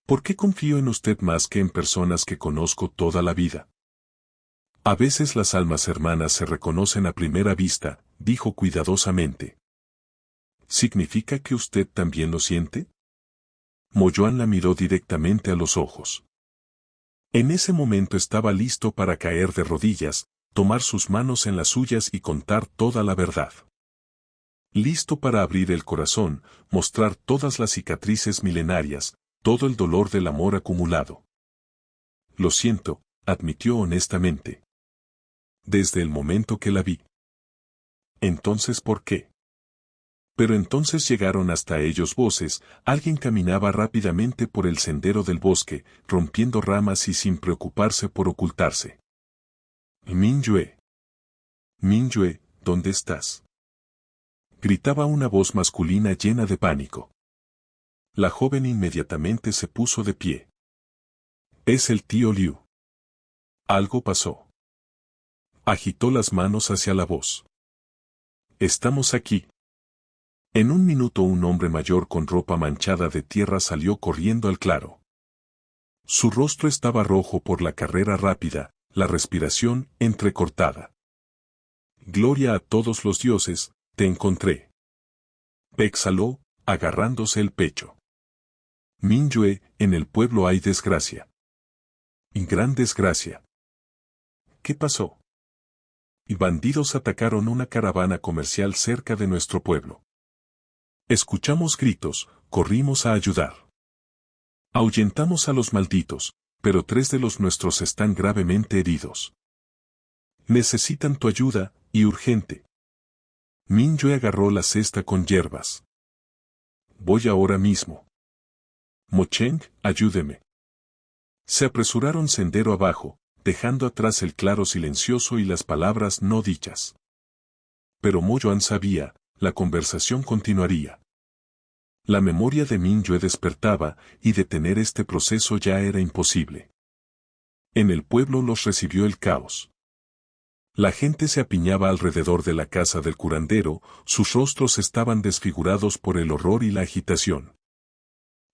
Speaker 1: ¿Por qué confío en usted más que en personas que conozco toda la vida? A veces las almas hermanas se reconocen a primera vista, dijo cuidadosamente. ¿Significa que usted también lo siente? Mo Yuan la miró directamente a los ojos. En ese momento estaba listo para caer de rodillas, tomar sus manos en las suyas y contar toda la verdad. Listo para abrir el corazón, mostrar todas las cicatrices milenarias, todo el dolor del amor acumulado. Lo siento, admitió honestamente. Desde el momento que la vi. Entonces, ¿por qué? Pero entonces llegaron hasta ellos voces, alguien caminaba rápidamente por el sendero del bosque, rompiendo ramas y sin preocuparse por ocultarse. Mingyue. Mingyue, ¿dónde estás? Gritaba una voz masculina llena de pánico. La joven inmediatamente se puso de pie. Es el tío Liu. Algo pasó. Agitó las manos hacia la voz. Estamos aquí. En un minuto un hombre mayor con ropa manchada de tierra salió corriendo al claro. Su rostro estaba rojo por la carrera rápida, la respiración entrecortada. Gloria a todos los dioses, te encontré. Exhaló, agarrándose el pecho. Mingyue, en el pueblo hay desgracia. Y gran desgracia. ¿Qué pasó? Y bandidos atacaron una caravana comercial cerca de nuestro pueblo. Escuchamos gritos, corrimos a ayudar. Ahuyentamos a los malditos, pero 3 de los nuestros están gravemente heridos. Necesitan tu ayuda, y urgente. Mingyue agarró la cesta con hierbas. Voy ahora mismo. Mo Cheng, ayúdeme. Se apresuraron sendero abajo, dejando atrás el claro silencioso y las palabras no dichas. Pero Mo Yuan sabía, la conversación continuaría. La memoria de Mingyue despertaba, y detener este proceso ya era imposible. En el pueblo los recibió el caos. La gente se apiñaba alrededor de la casa del curandero, sus rostros estaban desfigurados por el horror y la agitación.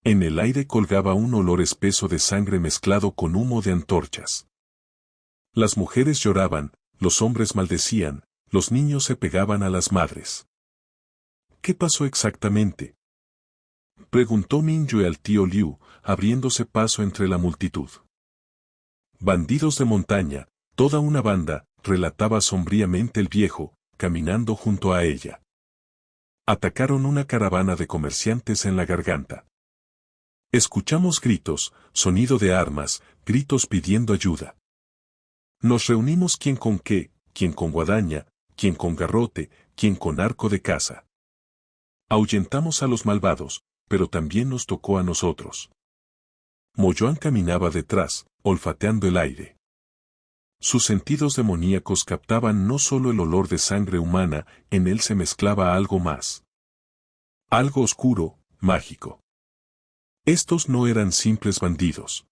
Speaker 1: En el aire colgaba un olor espeso de sangre mezclado con humo de antorchas. Las mujeres lloraban, los hombres maldecían, los niños se pegaban a las madres. ¿Qué pasó exactamente? Preguntó Mingyue al tío Liu, abriéndose paso entre la multitud. Bandidos de montaña, toda una banda, relataba sombríamente el viejo, caminando junto a ella. Atacaron una caravana de comerciantes en la garganta. Escuchamos gritos, sonido de armas, gritos pidiendo ayuda. Nos reunimos quien con qué, quien con guadaña, quien con garrote, quien con arco de caza. Ahuyentamos a los malvados, pero también nos tocó a nosotros. Moyoán caminaba detrás, olfateando el aire. Sus sentidos demoníacos captaban no solo el olor de sangre humana, en él se mezclaba algo más. Algo oscuro, mágico. Estos no eran simples bandidos.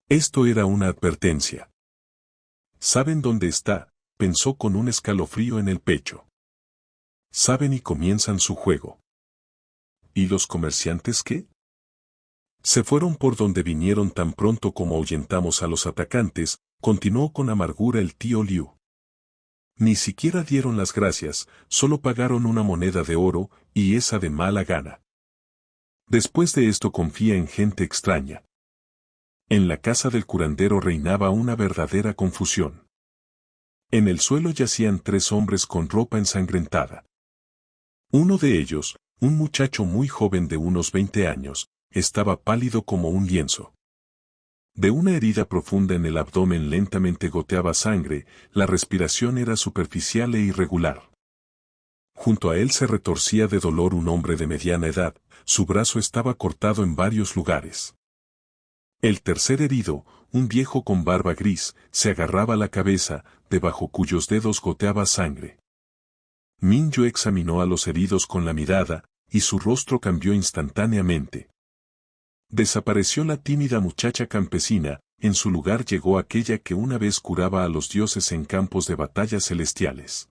Speaker 1: Esto era una advertencia. ¿Saben dónde está?, pensó con un escalofrío en el pecho. Saben y comienzan su juego. ¿Y los comerciantes qué? Se fueron por donde vinieron tan pronto como ahuyentamos a los atacantes, continuó con amargura el tío Liu. Ni siquiera dieron las gracias, solo pagaron una moneda de oro, y esa de mala gana. Después de esto confía en gente extraña. En la casa del curandero reinaba una verdadera confusión. En el suelo yacían 3 hombres con ropa ensangrentada. Uno de ellos, un muchacho muy joven de unos 20 años, estaba pálido como un lienzo. De una herida profunda en el abdomen lentamente goteaba sangre, la respiración era superficial e irregular. Junto a él se retorcía de dolor un hombre de mediana edad, su brazo estaba cortado en varios lugares. El tercer herido, un viejo con barba gris, se agarraba la cabeza, debajo cuyos dedos goteaba sangre. Mingyue examinó a los heridos con la mirada, y su rostro cambió instantáneamente. Desapareció la tímida muchacha campesina, en su lugar llegó aquella que una vez curaba a los dioses en campos de batallas celestiales.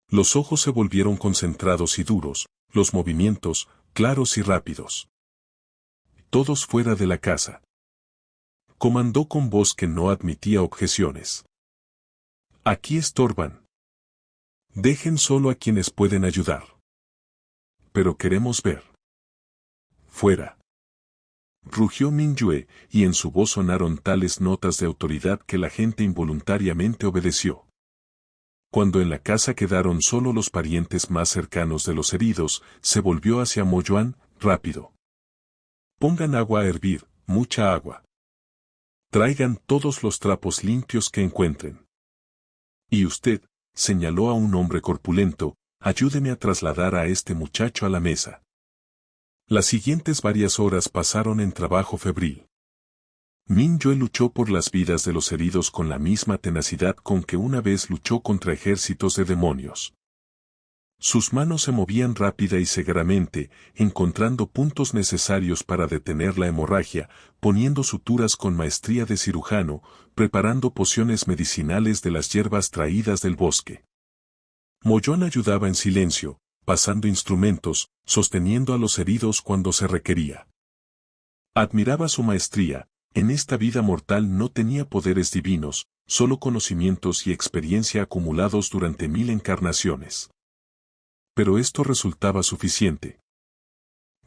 Speaker 1: Los ojos se volvieron concentrados y duros, los movimientos, claros y rápidos. Todos fuera de la casa. Comandó con voz que no admitía objeciones. Aquí estorban. Dejen solo a quienes pueden ayudar. Pero queremos ver. Fuera. Rugió Mingyue, y en su voz sonaron tales notas de autoridad que la gente involuntariamente obedeció. Cuando en la casa quedaron solo los parientes más cercanos de los heridos, se volvió hacia Moyoán, rápido. Pongan agua a hervir, mucha agua. Traigan todos los trapos limpios que encuentren. Y usted, señaló a un hombre corpulento, ayúdeme a trasladar a este muchacho a la mesa. Las siguientes varias horas pasaron en trabajo febril. Mingyue luchó por las vidas de los heridos con la misma tenacidad con que una vez luchó contra ejércitos de demonios. Sus manos se movían rápida y cegaramente, encontrando puntos necesarios para detener la hemorragia, poniendo suturas con maestría de cirujano, preparando pociones medicinales de las hierbas traídas del bosque. Moyoán ayudaba en silencio, pasando instrumentos, sosteniendo a los heridos cuando se requería. Admiraba su maestría. En esta vida mortal no tenía poderes divinos, solo conocimientos y experiencia acumulados durante 1000 encarnaciones. Pero esto resultaba suficiente.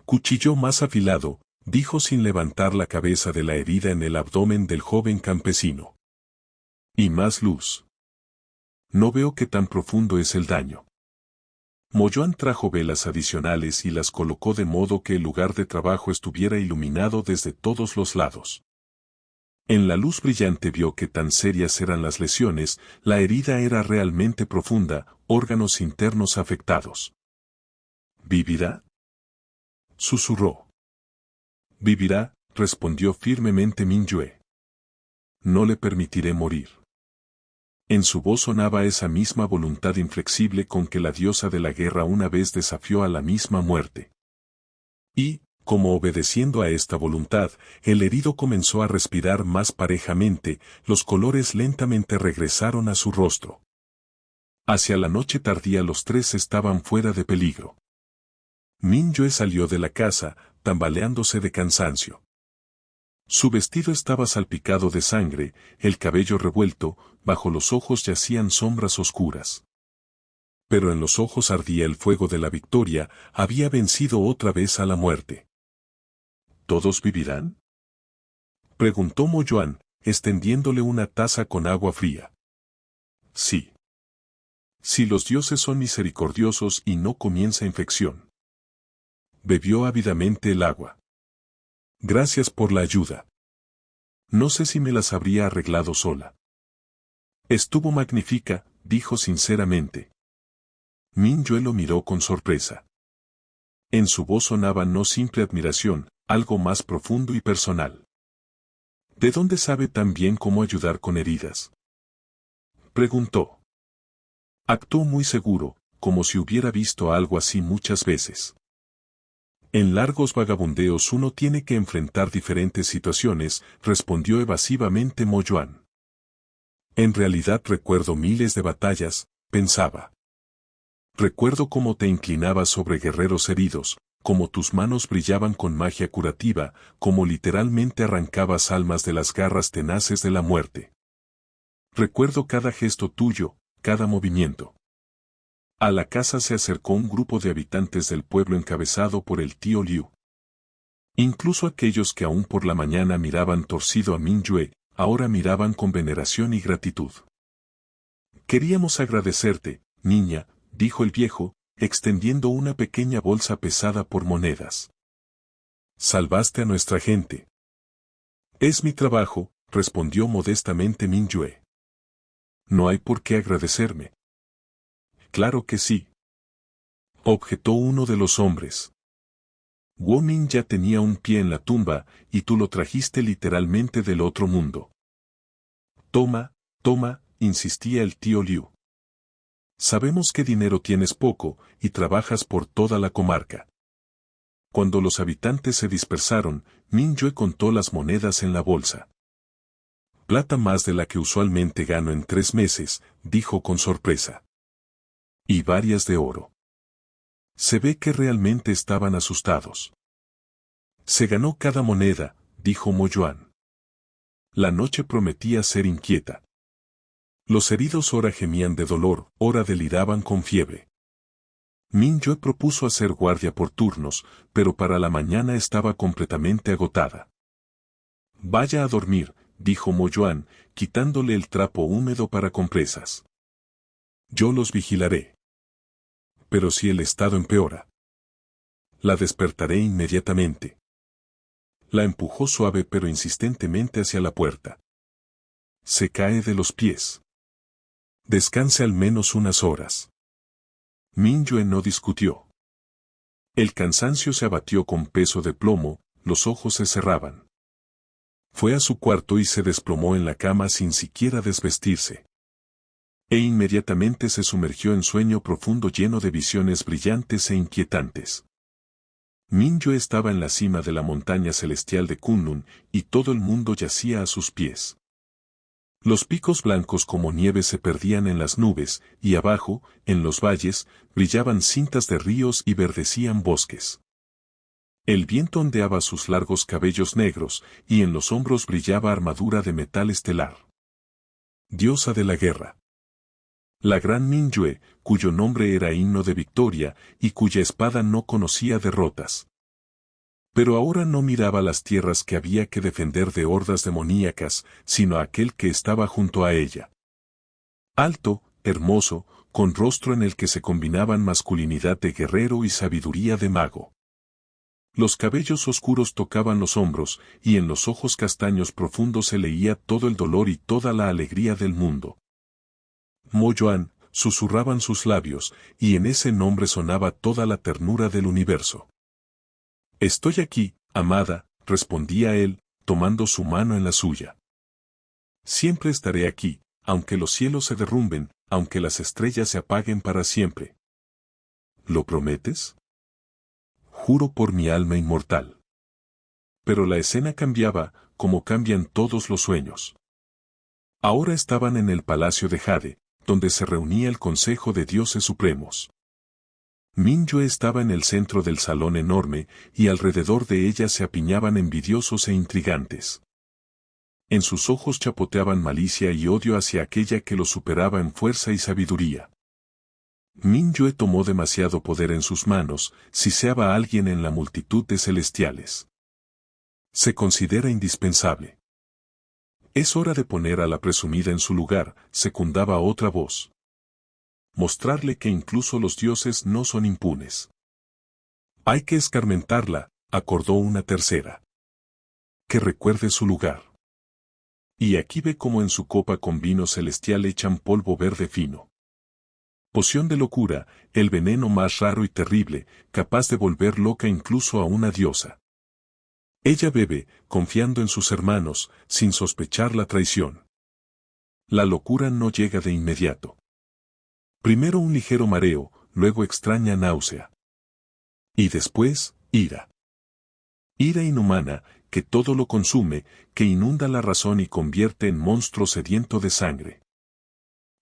Speaker 1: Cuchillo más afilado, dijo sin levantar la cabeza de la herida en el abdomen del joven campesino. Y más luz. No veo qué tan profundo es el daño. Moyoán trajo velas adicionales y las colocó de modo que el lugar de trabajo estuviera iluminado desde todos los lados. En la luz brillante vio que tan serias eran las lesiones, la herida era realmente profunda, órganos internos afectados. ¿Vivirá?, susurró. Vivirá, respondió firmemente Mingyue. No le permitiré morir. En su voz sonaba esa misma voluntad inflexible con que la diosa de la guerra una vez desafió a la misma muerte. Y, como obedeciendo a esta voluntad, el herido comenzó a respirar más parejamente, los colores lentamente regresaron a su rostro. Hacia la noche tardía los 3 estaban fuera de peligro. Mingyue salió de la casa, tambaleándose de cansancio. Su vestido estaba salpicado de sangre, el cabello revuelto, bajo los ojos yacían sombras oscuras. Pero en los ojos ardía el fuego de la victoria, había vencido otra vez a la muerte. ¿Todos vivirán?, preguntó Moyoán, extendiéndole una taza con agua fría. Sí. Si los dioses son misericordiosos y no comienza infección. Bebió ávidamente el agua. Gracias por la ayuda. No sé si me las habría arreglado sola. Estuvo magnífica, dijo sinceramente. Min Yue lo miró con sorpresa. En su voz sonaba no simple admiración, algo más profundo y personal. ¿De dónde sabe tan bien cómo ayudar con heridas?, preguntó. Actuó muy seguro, como si hubiera visto algo así muchas veces. En largos vagabundeos uno tiene que enfrentar diferentes situaciones, respondió evasivamente Mo Yuan. En realidad recuerdo miles de batallas, pensaba. Recuerdo cómo te inclinabas sobre guerreros heridos, cómo tus manos brillaban con magia curativa, cómo literalmente arrancabas almas de las garras tenaces de la muerte. Recuerdo cada gesto tuyo, cada movimiento. A la casa se acercó un grupo de habitantes del pueblo encabezado por el tío Liu. Incluso aquellos que aún por la mañana miraban torcido a Min Yue, ahora miraban con veneración y gratitud. Queríamos agradecerte, niña, dijo el viejo, extendiendo una pequeña bolsa pesada por monedas. Salvaste a nuestra gente. Es mi trabajo, respondió modestamente Min Yue. No hay por qué agradecerme. Claro que sí, objetó uno de los hombres. Guo Ning ya tenía un pie en la tumba, y tú lo trajiste literalmente del otro mundo. Toma, toma, insistía el tío Liu. Sabemos que dinero tienes poco, y trabajas por toda la comarca. Cuando los habitantes se dispersaron, Min Yue contó las monedas en la bolsa. Plata más de la que usualmente gano en 3 meses, dijo con sorpresa. Y varias de oro. Se ve que realmente estaban asustados. Se ganó cada moneda, dijo Mo Yuan. La noche prometía ser inquieta. Los heridos ora gemían de dolor, ora deliraban con fiebre. Min Yue propuso hacer guardia por turnos, pero para la mañana estaba completamente agotada. Vaya a dormir, dijo Mo Yuan, quitándole el trapo húmedo para compresas. Yo los vigilaré. Pero si el estado empeora, la despertaré inmediatamente. La empujó suave pero insistentemente hacia la puerta. Se cae de los pies. Descanse al menos unas horas. Min Yue no discutió. El cansancio se abatió con peso de plomo, los ojos se cerraban. Fue a su cuarto y se desplomó en la cama sin siquiera desvestirse. E inmediatamente se sumergió en sueño profundo lleno de visiones brillantes e inquietantes. Min Yue estaba en la cima de la montaña celestial de Kunlun, y todo el mundo yacía a sus pies. Los picos blancos como nieve se perdían en las nubes, y abajo, en los valles, brillaban cintas de ríos y verdecían bosques. El viento ondeaba sus largos cabellos negros, y en los hombros brillaba armadura de metal estelar. Diosa de la guerra. La gran Min Yue, cuyo nombre era himno de victoria, y cuya espada no conocía derrotas. Pero ahora no miraba las tierras que había que defender de hordas demoníacas, sino a aquel que estaba junto a ella. Alto, hermoso, con rostro en el que se combinaban masculinidad de guerrero y sabiduría de mago. Los cabellos oscuros tocaban los hombros, y en los ojos castaños profundos se leía todo el dolor y toda la alegría del mundo. Mo Yuan, susurraban sus labios, y en ese nombre sonaba toda la ternura del universo. Estoy aquí, amada, respondía él, tomando su mano en la suya. Siempre estaré aquí, aunque los cielos se derrumben, aunque las estrellas se apaguen para siempre. ¿Lo prometes? Juro por mi alma inmortal. Pero la escena cambiaba, como cambian todos los sueños. Ahora estaban en el palacio de Jade, donde se reunía el Consejo de Dioses Supremos. Min Yue estaba en el centro del salón enorme, y alrededor de ella se apiñaban envidiosos e intrigantes. En sus ojos chapoteaban malicia y odio hacia aquella que lo superaba en fuerza y sabiduría. Min Yue tomó demasiado poder en sus manos, siseaba a alguien en la multitud de celestiales. Se considera indispensable. Es hora de poner a la presumida en su lugar, secundaba otra voz. Mostrarle que incluso los dioses no son impunes. Hay que escarmentarla, acordó una tercera. Que recuerde su lugar. Y aquí ve cómo en su copa con vino celestial echan polvo verde fino. Poción de locura, el veneno más raro y terrible, capaz de volver loca incluso a una diosa. Ella bebe, confiando en sus hermanos, sin sospechar la traición. La locura no llega de inmediato. Primero un ligero mareo, luego extraña náusea. Y después, ira. Ira inhumana, que todo lo consume, que inunda la razón y convierte en monstruo sediento de sangre.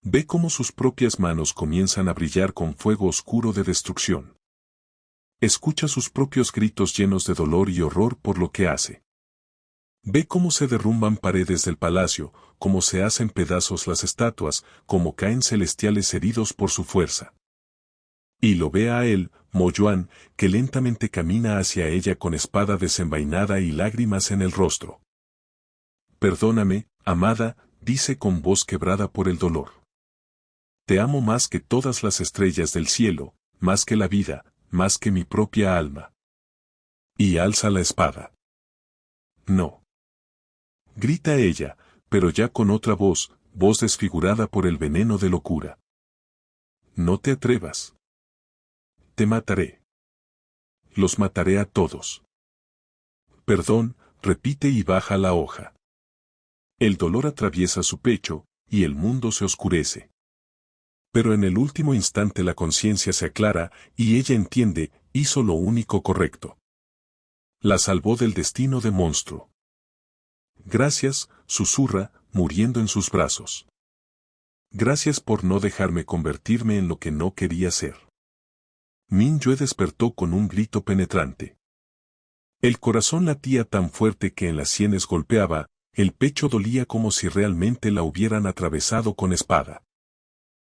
Speaker 1: Ve cómo sus propias manos comienzan a brillar con fuego oscuro de destrucción. Escucha sus propios gritos llenos de dolor y horror por lo que hace. Ve cómo se derrumban paredes del palacio, cómo se hacen pedazos las estatuas, cómo caen celestiales heridos por su fuerza. Y lo ve a él, Mo Yuan, que lentamente camina hacia ella con espada desenvainada y lágrimas en el rostro. Perdóname, amada, dice con voz quebrada por el dolor. Te amo más que todas las estrellas del cielo, más que la vida, más que mi propia alma. Y alza la espada. No. Grita ella, pero ya con otra voz, voz desfigurada por el veneno de locura. No te atrevas. Te mataré. Los mataré a todos. Perdón, repite y baja la hoja. El dolor atraviesa su pecho, y el mundo se oscurece. Pero en el último instante la conciencia se aclara, y ella entiende, hizo lo único correcto. La salvó del destino de monstruo. Gracias, susurra, muriendo en sus brazos. Gracias por no dejarme convertirme en lo que no quería ser. Min Yue despertó con un grito penetrante. El corazón latía tan fuerte que en las sienes golpeaba, el pecho dolía como si realmente la hubieran atravesado con espada.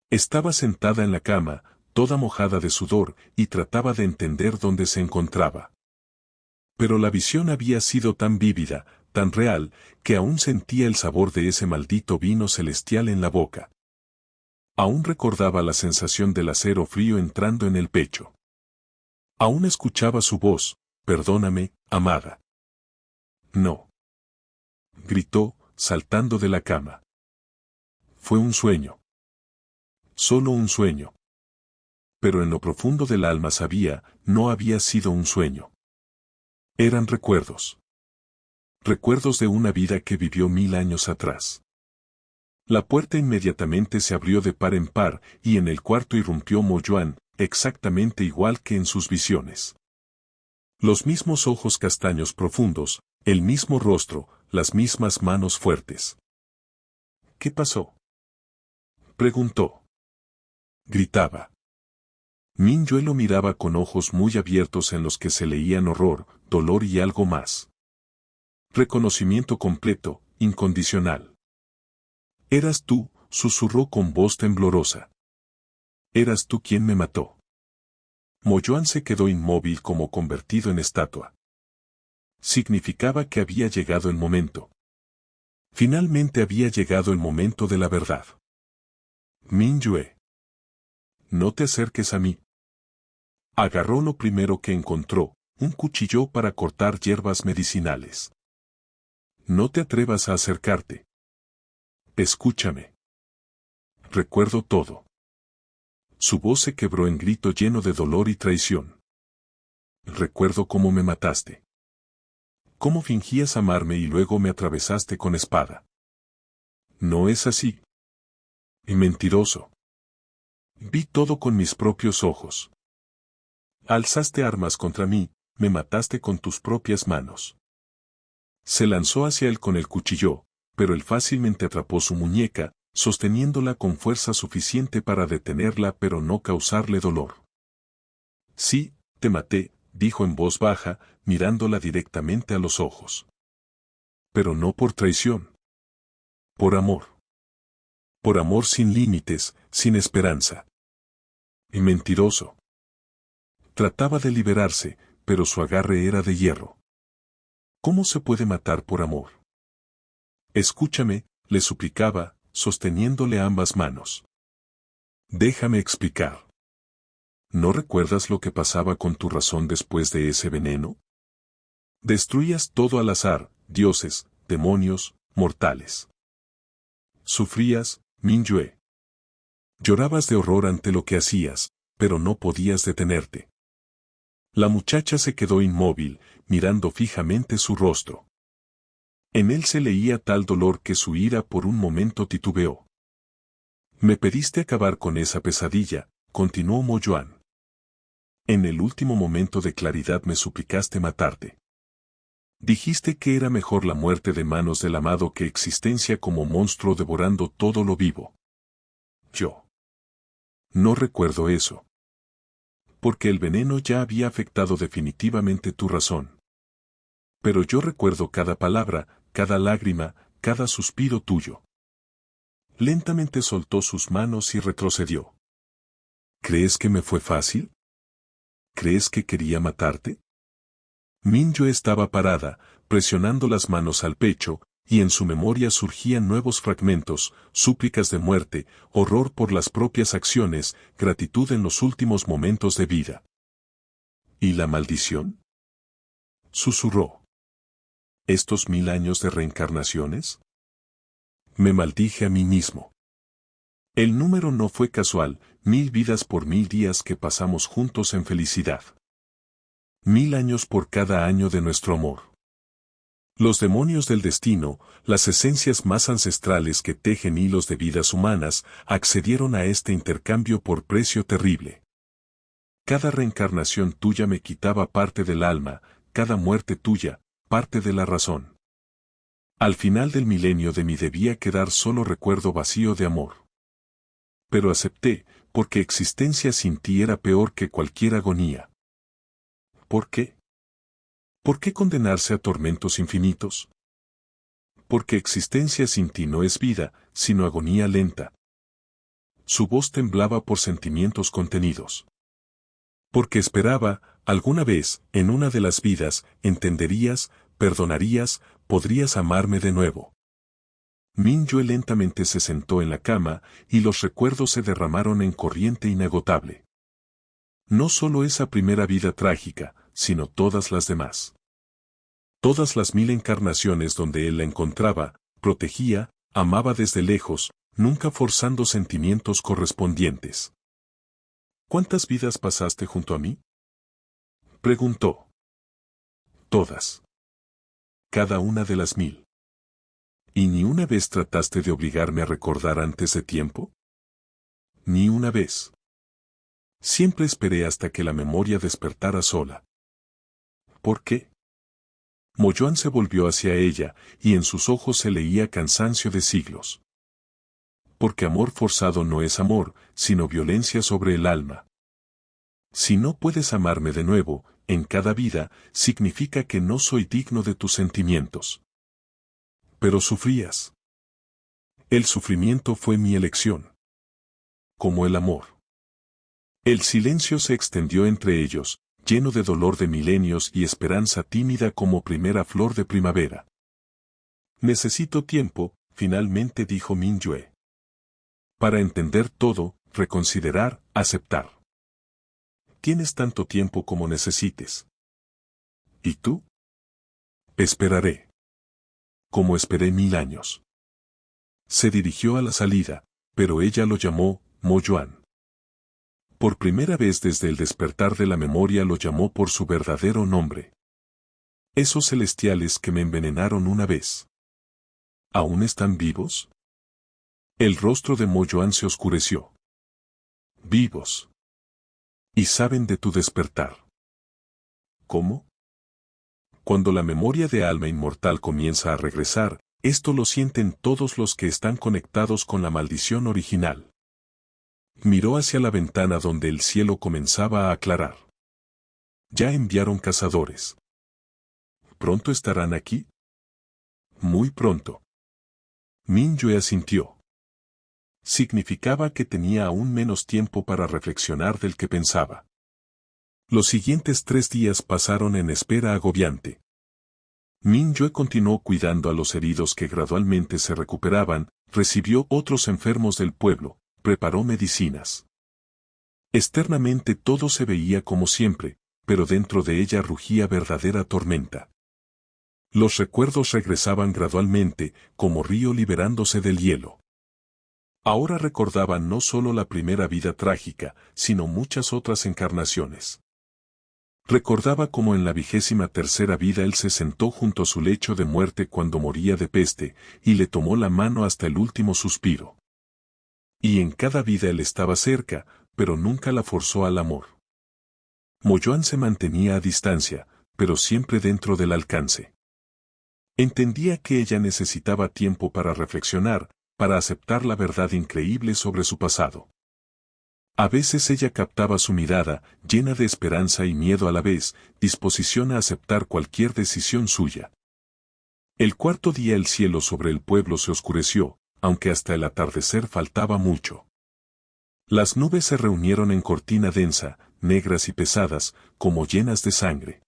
Speaker 1: Estaba sentada en la cama, toda mojada de sudor, y trataba de entender dónde se encontraba. Pero la visión había sido tan vívida, tan real, que aún sentía el sabor de ese maldito vino celestial en la boca. Aún recordaba la sensación del acero frío entrando en el pecho. Aún escuchaba su voz, perdóname, amada. No. Gritó, saltando de la cama. Fue un sueño. Solo un sueño. Pero en lo profundo del alma sabía, no había sido un sueño. Eran recuerdos. Recuerdos de una vida que vivió 1000 años atrás. La puerta inmediatamente se abrió de par en par, y en el cuarto irrumpió Mo Yuan, exactamente igual que en sus visiones. Los mismos ojos castaños profundos, el mismo rostro, las mismas manos fuertes. ¿Qué pasó?, preguntó. Gritaba. Min Yue lo miraba con ojos muy abiertos en los que se leían horror, dolor y algo más. Reconocimiento completo, incondicional. Eras tú, susurró con voz temblorosa. Eras tú quien me mató. Mo Yuan se quedó inmóvil como convertido en estatua. Significaba que había llegado el momento. Finalmente había llegado el momento de la verdad. Min Yue. No te acerques a mí. Agarró lo primero que encontró, un cuchillo para cortar hierbas medicinales. No te atrevas a acercarte. Escúchame. Recuerdo todo. Su voz se quebró en grito lleno de dolor y traición. Recuerdo cómo me mataste. Cómo fingías amarme y luego me atravesaste con espada. No es así. Y mentiroso. Vi todo con mis propios ojos. Alzaste armas contra mí, me mataste con tus propias manos. Se lanzó hacia él con el cuchillo, pero él fácilmente atrapó su muñeca, sosteniéndola con fuerza suficiente para detenerla pero no causarle dolor. Sí, te maté, dijo en voz baja, mirándola directamente a los ojos. Pero no por traición. Por amor. Por amor sin límites, sin esperanza. Y mentiroso. Trataba de liberarse, pero su agarre era de hierro. ¿Cómo se puede matar por amor? Escúchame, le suplicaba, sosteniéndole ambas manos. Déjame explicar. ¿No recuerdas lo que pasaba con tu razón después de ese veneno? Destruías todo al azar, dioses, demonios, mortales. Sufrías, Mingyue. Llorabas de horror ante lo que hacías, pero no podías detenerte. La muchacha se quedó inmóvil, mirando fijamente su rostro. En él se leía tal dolor que su ira por un momento titubeó. Me pediste acabar con esa pesadilla, continuó Mo Yuan. En el último momento de claridad me suplicaste matarte. Dijiste que era mejor la muerte de manos del amado que existencia como monstruo devorando todo lo vivo. Yo no recuerdo eso. Porque el veneno ya había afectado definitivamente tu razón. Pero yo recuerdo cada palabra, cada lágrima, cada suspiro tuyo. Lentamente soltó sus manos y retrocedió. ¿Crees que me fue fácil? ¿Crees que quería matarte? Mingyue estaba parada, presionando las manos al pecho, y en su memoria surgían nuevos fragmentos, súplicas de muerte, horror por las propias acciones, gratitud en los últimos momentos de vida. ¿Y la maldición? Susurró. ¿Estos 1000 años de reencarnaciones? Me maldije a mí mismo. El número no fue casual, 1000 vidas por 1000 días que pasamos juntos en felicidad. 1000 años por cada año de nuestro amor. Los demonios del destino, las esencias más ancestrales que tejen hilos de vidas humanas, accedieron a este intercambio por precio terrible. Cada reencarnación tuya me quitaba parte del alma, cada muerte tuya, parte de la razón. Al final del milenio de mí debía quedar solo recuerdo vacío de amor. Pero acepté, porque existencia sin ti era peor que cualquier agonía. ¿Por qué? ¿Por qué condenarse a tormentos infinitos? Porque existencia sin ti no es vida, sino agonía lenta. Su voz temblaba por sentimientos contenidos. Porque esperaba, alguna vez, en una de las vidas, entenderías, perdonarías, podrías amarme de nuevo. Mingyue lentamente se sentó en la cama, y los recuerdos se derramaron en corriente inagotable. No solo esa primera vida trágica, sino todas las demás. Todas las 1000 encarnaciones donde él la encontraba, protegía, amaba desde lejos, nunca forzando sentimientos correspondientes. ¿Cuántas vidas pasaste junto a mí? Preguntó. Todas. Cada una de las 1000. ¿Y ni una vez trataste de obligarme a recordar antes de tiempo? Ni una vez. Siempre esperé hasta que la memoria despertara sola. ¿Por qué? Mo Yuan se volvió hacia ella, y en sus ojos se leía cansancio de siglos. Porque amor forzado no es amor, sino violencia sobre el alma. Si no puedes amarme de nuevo, en cada vida, significa que no soy digno de tus sentimientos. Pero sufrías. El sufrimiento fue mi elección. Como el amor. El silencio se extendió entre ellos, lleno de dolor de milenios y esperanza tímida como primera flor de primavera. Necesito tiempo, finalmente dijo Mingyue. Para entender todo, reconsiderar, aceptar. Tienes tanto tiempo como necesites. ¿Y tú? Esperaré. Como esperé 1000 años. Se dirigió a la salida, pero ella lo llamó, Mo Yuan. Por primera vez desde el despertar de la memoria lo llamó por su verdadero nombre. Esos celestiales que me envenenaron una vez. ¿Aún están vivos? El rostro de Mo Yuan se oscureció. Vivos. Y saben de tu despertar. ¿Cómo? Cuando la memoria de alma inmortal comienza a regresar, esto lo sienten todos los que están conectados con la maldición original. Miró hacia la ventana donde el cielo comenzaba a aclarar. Ya enviaron cazadores. ¿Pronto estarán aquí? Muy pronto. Mingyue asintió. Significaba que tenía aún menos tiempo para reflexionar del que pensaba. Los siguientes 3 días pasaron en espera agobiante. Mingyue continuó cuidando a los heridos que gradualmente se recuperaban, recibió otros enfermos del pueblo, preparó medicinas. Externamente todo se veía como siempre, pero dentro de ella rugía verdadera tormenta. Los recuerdos regresaban gradualmente, como río liberándose del hielo. Ahora recordaba no solo la primera vida trágica, sino muchas otras encarnaciones. Recordaba cómo en la 23ª vida él se sentó junto a su lecho de muerte cuando moría de peste, y le tomó la mano hasta el último suspiro. Y en cada vida él estaba cerca, pero nunca la forzó al amor. Mo-Yuan se mantenía a distancia, pero siempre dentro del alcance. Entendía que ella necesitaba tiempo para reflexionar, para aceptar la verdad increíble sobre su pasado. A veces ella captaba su mirada, llena de esperanza y miedo a la vez, disposición a aceptar cualquier decisión suya. El cuarto día el cielo sobre el pueblo se oscureció, aunque hasta el atardecer faltaba mucho. Las nubes se reunieron en cortina densa, negras y pesadas, como llenas de sangre.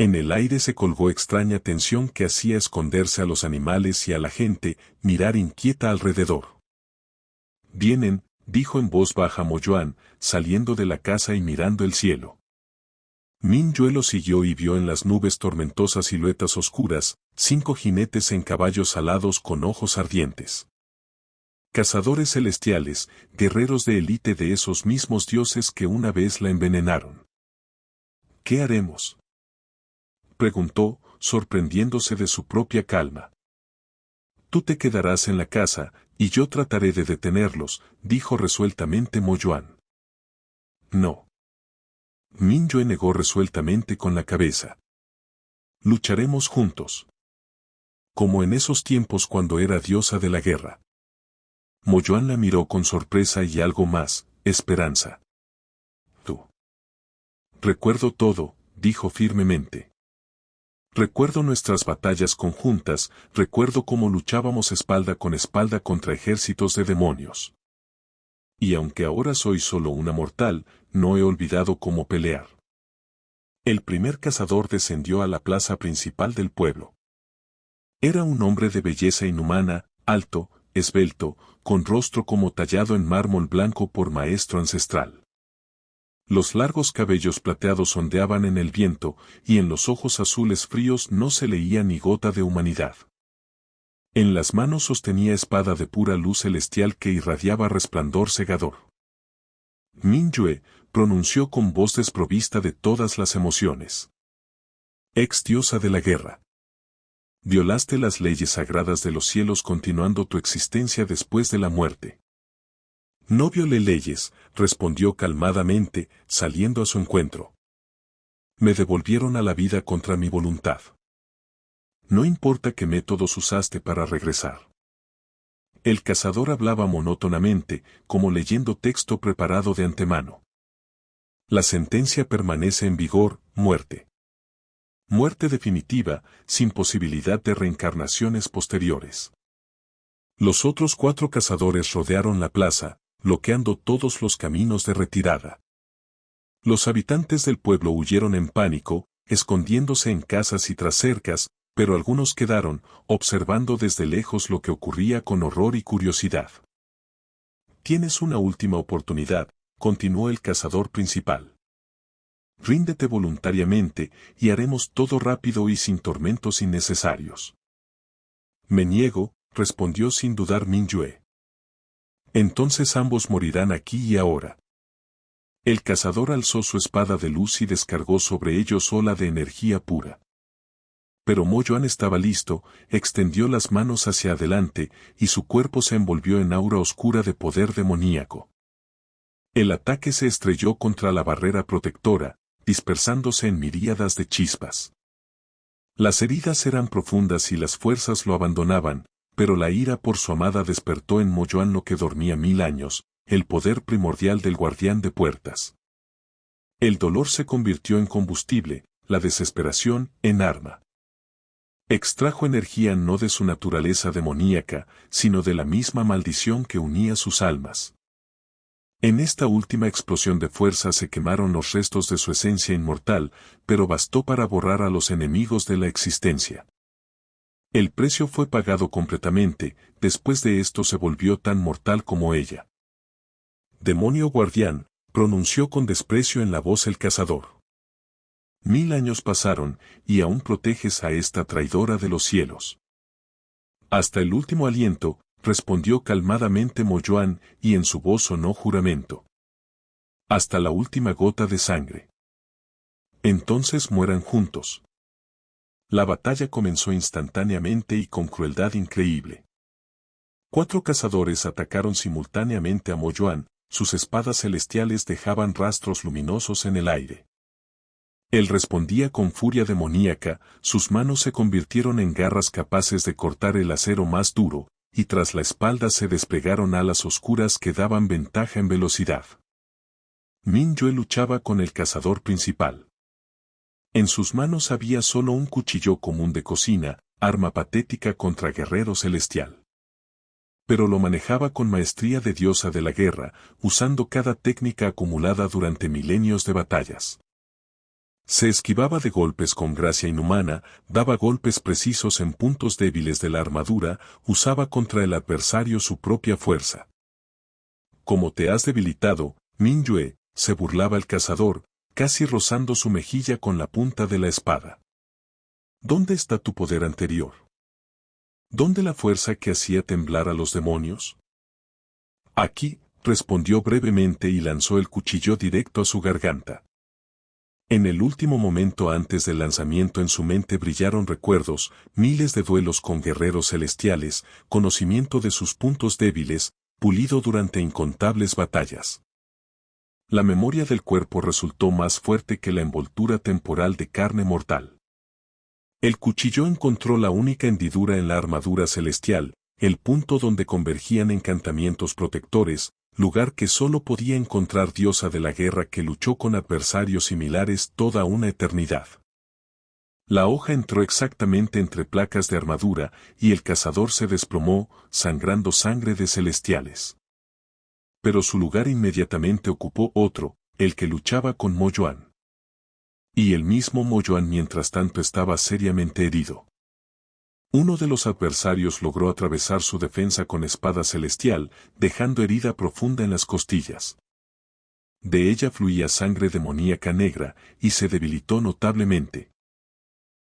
Speaker 1: En el aire se colgó extraña tensión que hacía esconderse a los animales y a la gente, mirar inquieta alrededor. «Vienen», dijo en voz baja Mo-Yuan, saliendo de la casa y mirando el cielo. Min-Yue lo siguió y vio en las nubes tormentosas siluetas oscuras, 5 jinetes en caballos alados con ojos ardientes. Cazadores celestiales, guerreros de élite de esos mismos dioses que una vez la envenenaron. «¿Qué haremos?», preguntó, sorprendiéndose de su propia calma. «Tú te quedarás en la casa, y yo trataré de detenerlos», dijo resueltamente Mo-Yuan. «No». Min-Yue negó resueltamente con la cabeza. «Lucharemos juntos. Como en esos tiempos cuando era diosa de la guerra». Mo-Yuan la miró con sorpresa y algo más, esperanza. «Tú». «Recuerdo todo», dijo firmemente. «Recuerdo nuestras batallas conjuntas, recuerdo cómo luchábamos espalda con espalda contra ejércitos de demonios. Y aunque ahora soy solo una mortal, no he olvidado cómo pelear». El primer cazador descendió a la plaza principal del pueblo. Era un hombre de belleza inhumana, alto, esbelto, con rostro como tallado en mármol blanco por maestro ancestral. Los largos cabellos plateados ondeaban en el viento, y en los ojos azules fríos no se leía ni gota de humanidad. En las manos sostenía espada de pura luz celestial que irradiaba resplandor cegador. Min-Yue pronunció con voz desprovista de todas las emociones. «Ex diosa de la guerra. Violaste las leyes sagradas de los cielos continuando tu existencia después de la muerte». «No violé leyes», respondió calmadamente, saliendo a su encuentro. «Me devolvieron a la vida contra mi voluntad. No importa qué métodos usaste para regresar». El cazador hablaba monótonamente, como leyendo texto preparado de antemano. «La sentencia permanece en vigor, muerte. Muerte definitiva, sin posibilidad de reencarnaciones posteriores». Los otros 4 cazadores rodearon la plaza, bloqueando todos los caminos de retirada. Los habitantes del pueblo huyeron en pánico, escondiéndose en casas y tras cercas, pero algunos quedaron, observando desde lejos lo que ocurría con horror y curiosidad. «Tienes una última oportunidad», continuó el cazador principal. «Ríndete voluntariamente, y haremos todo rápido y sin tormentos innecesarios». «Me niego», respondió sin dudar Min-Yue. «Entonces ambos morirán aquí y ahora». El cazador alzó su espada de luz y descargó sobre ellos ola de energía pura. Pero Mo-Yuan estaba listo, extendió las manos hacia adelante, y su cuerpo se envolvió en aura oscura de poder demoníaco. El ataque se estrelló contra la barrera protectora, dispersándose en miríadas de chispas. Las heridas eran profundas y las fuerzas lo abandonaban, pero la ira por su amada despertó en Mo-Yuan lo que dormía 1000 años, el poder primordial del guardián de puertas. El dolor se convirtió en combustible, la desesperación en arma. Extrajo energía no de su naturaleza demoníaca, sino de la misma maldición que unía sus almas. En esta última explosión de fuerza se quemaron los restos de su esencia inmortal, pero bastó para borrar a los enemigos de la existencia. El precio fue pagado completamente, después de esto se volvió tan mortal como ella. «Demonio guardián», pronunció con desprecio en la voz el cazador. 1000 años pasaron, y aún proteges a esta traidora de los cielos. Hasta el último aliento, respondió calmadamente Moyoan, y en su voz sonó juramento. Hasta la última gota de sangre. Entonces mueran juntos. La batalla comenzó instantáneamente y con crueldad increíble. 4 cazadores atacaron simultáneamente a Moyoan, sus espadas celestiales dejaban rastros luminosos en el aire. Él respondía con furia demoníaca, sus manos se convirtieron en garras capaces de cortar el acero más duro, y tras la espalda se desplegaron alas oscuras que daban ventaja en velocidad. Mingyue luchaba con el cazador principal. En sus manos había solo un cuchillo común de cocina, arma patética contra guerrero celestial. Pero lo manejaba con maestría de diosa de la guerra, usando cada técnica acumulada durante milenios de batallas. Se esquivaba de golpes con gracia inhumana, daba golpes precisos en puntos débiles de la armadura, usaba contra el adversario su propia fuerza. «Como te has debilitado, Mingyue», se burlaba el cazador, casi rozando su mejilla con la punta de la espada. «¿Dónde está tu poder anterior? ¿Dónde la fuerza que hacía temblar a los demonios?» «Aquí», respondió brevemente y lanzó el cuchillo directo a su garganta. En el último momento antes del lanzamiento en su mente brillaron recuerdos, miles de duelos con guerreros celestiales, conocimiento de sus puntos débiles, pulido durante incontables batallas. La memoria del cuerpo resultó más fuerte que la envoltura temporal de carne mortal. El cuchillo encontró la única hendidura en la armadura celestial, el punto donde convergían encantamientos protectores, lugar que solo podía encontrar diosa de la guerra que luchó con adversarios similares toda una eternidad. La hoja entró exactamente entre placas de armadura, y el cazador se desplomó, sangrando sangre de celestiales. Pero su lugar inmediatamente ocupó otro, el que luchaba con Moyoan. Y el mismo Moyoan mientras tanto estaba seriamente herido. Uno de los adversarios logró atravesar su defensa con espada celestial, dejando herida profunda en las costillas. De ella fluía sangre demoníaca negra, y se debilitó notablemente.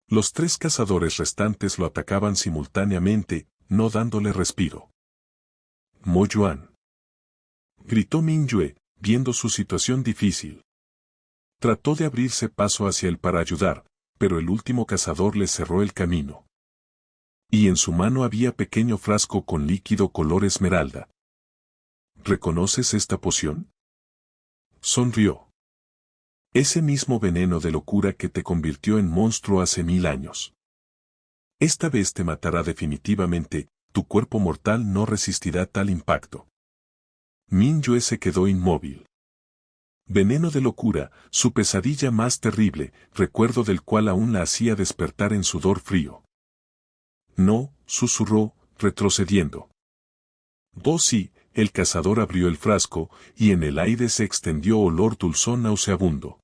Speaker 1: Los 3 cazadores restantes lo atacaban simultáneamente, no dándole respiro. «Moyoan», gritó Mingyue, viendo su situación difícil. Trató de abrirse paso hacia él para ayudar, pero el último cazador le cerró el camino. Y en su mano había pequeño frasco con líquido color esmeralda. «¿Reconoces esta poción?», sonrió. «Ese mismo veneno de locura que te convirtió en monstruo hace 1000 años. Esta vez te matará definitivamente, tu cuerpo mortal no resistirá tal impacto». Mingyue se quedó inmóvil. Veneno de locura, su pesadilla más terrible, recuerdo del cual aún la hacía despertar en sudor frío. «No», susurró, retrocediendo. «Vos sí», el cazador abrió el frasco, y en el aire se extendió olor dulzón nauseabundo.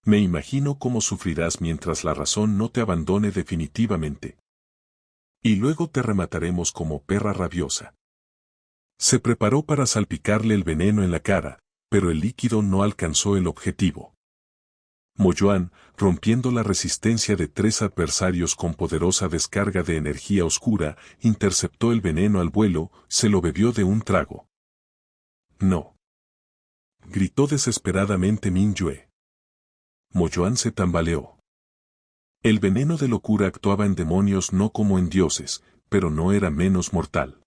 Speaker 1: «Me imagino cómo sufrirás mientras la razón no te abandone definitivamente. Y luego te remataremos como perra rabiosa». Se preparó para salpicarle el veneno en la cara, pero el líquido no alcanzó el objetivo. Moyoan, rompiendo la resistencia de 3 adversarios con poderosa descarga de energía oscura, interceptó el veneno al vuelo, se lo bebió de un trago. «No», gritó desesperadamente Mingyue. Moyoan se tambaleó. El veneno de locura actuaba en demonios no como en dioses, pero no era menos mortal.